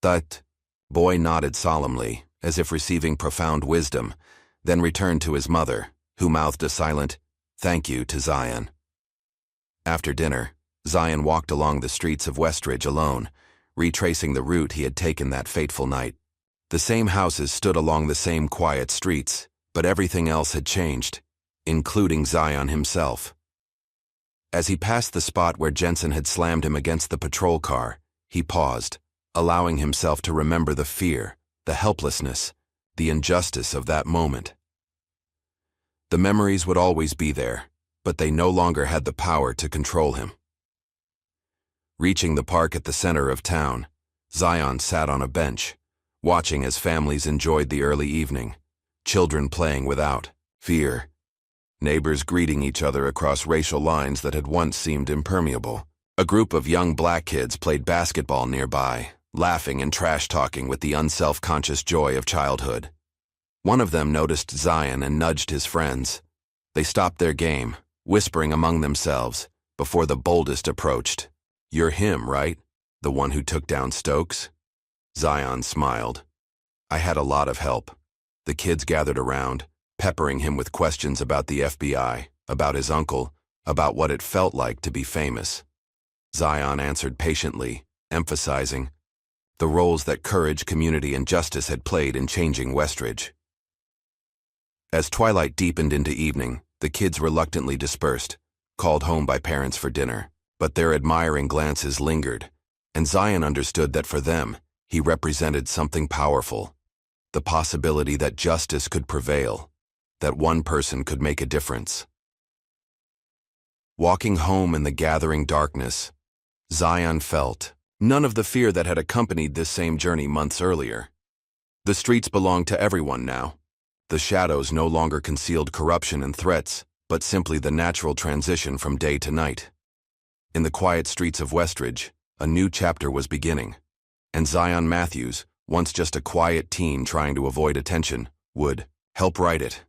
"That," boy nodded solemnly, as if receiving profound wisdom, then returned to his mother, who mouthed a silent, "Thank you" to Zion. After dinner, Zion walked along the streets of Westridge alone, retracing the route he had taken that fateful night. The same houses stood along the same quiet streets, but everything else had changed, including Zion himself. As he passed the spot where Jensen had slammed him against the patrol car, he paused, allowing himself to remember the fear, the helplessness, the injustice of that moment. The memories would always be there, but they no longer had the power to control him. Reaching the park at the center of town, Zion sat on a bench, watching as families enjoyed the early evening, children playing without fear, neighbors greeting each other across racial lines that had once seemed impermeable. A group of young black kids played basketball nearby, laughing and trash-talking with the unself-conscious joy of childhood. One of them noticed Zion and nudged his friends. They stopped their game, whispering among themselves, before the boldest approached. "You're him, right? The one who took down Stokes?" Zion smiled. "I had a lot of help." The kids gathered around, peppering him with questions about the FBI, about his uncle, about what it felt like to be famous. Zion answered patiently, emphasizing the roles that courage, community, and justice had played in changing Westridge. As twilight deepened into evening, the kids reluctantly dispersed, called home by parents for dinner, but their admiring glances lingered, and Zion understood that for them, he represented something powerful, the possibility that justice could prevail, that one person could make a difference. Walking home in the gathering darkness, Zion felt none of the fear that had accompanied this same journey months earlier. The streets belonged to everyone now. The shadows no longer concealed corruption and threats, but simply the natural transition from day to night. In the quiet streets of Westridge, a new chapter was beginning, and Zion Matthews, once just a quiet teen trying to avoid attention, would help write it.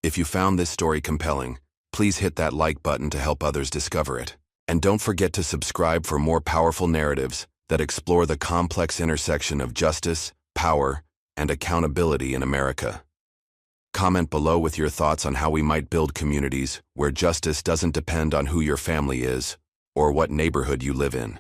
If you found this story compelling, please hit that like button to help others discover it. And don't forget to subscribe for more powerful narratives that explore the complex intersection of justice, power, and accountability in America. Comment below with your thoughts on how we might build communities where justice doesn't depend on who your family is or what neighborhood you live in.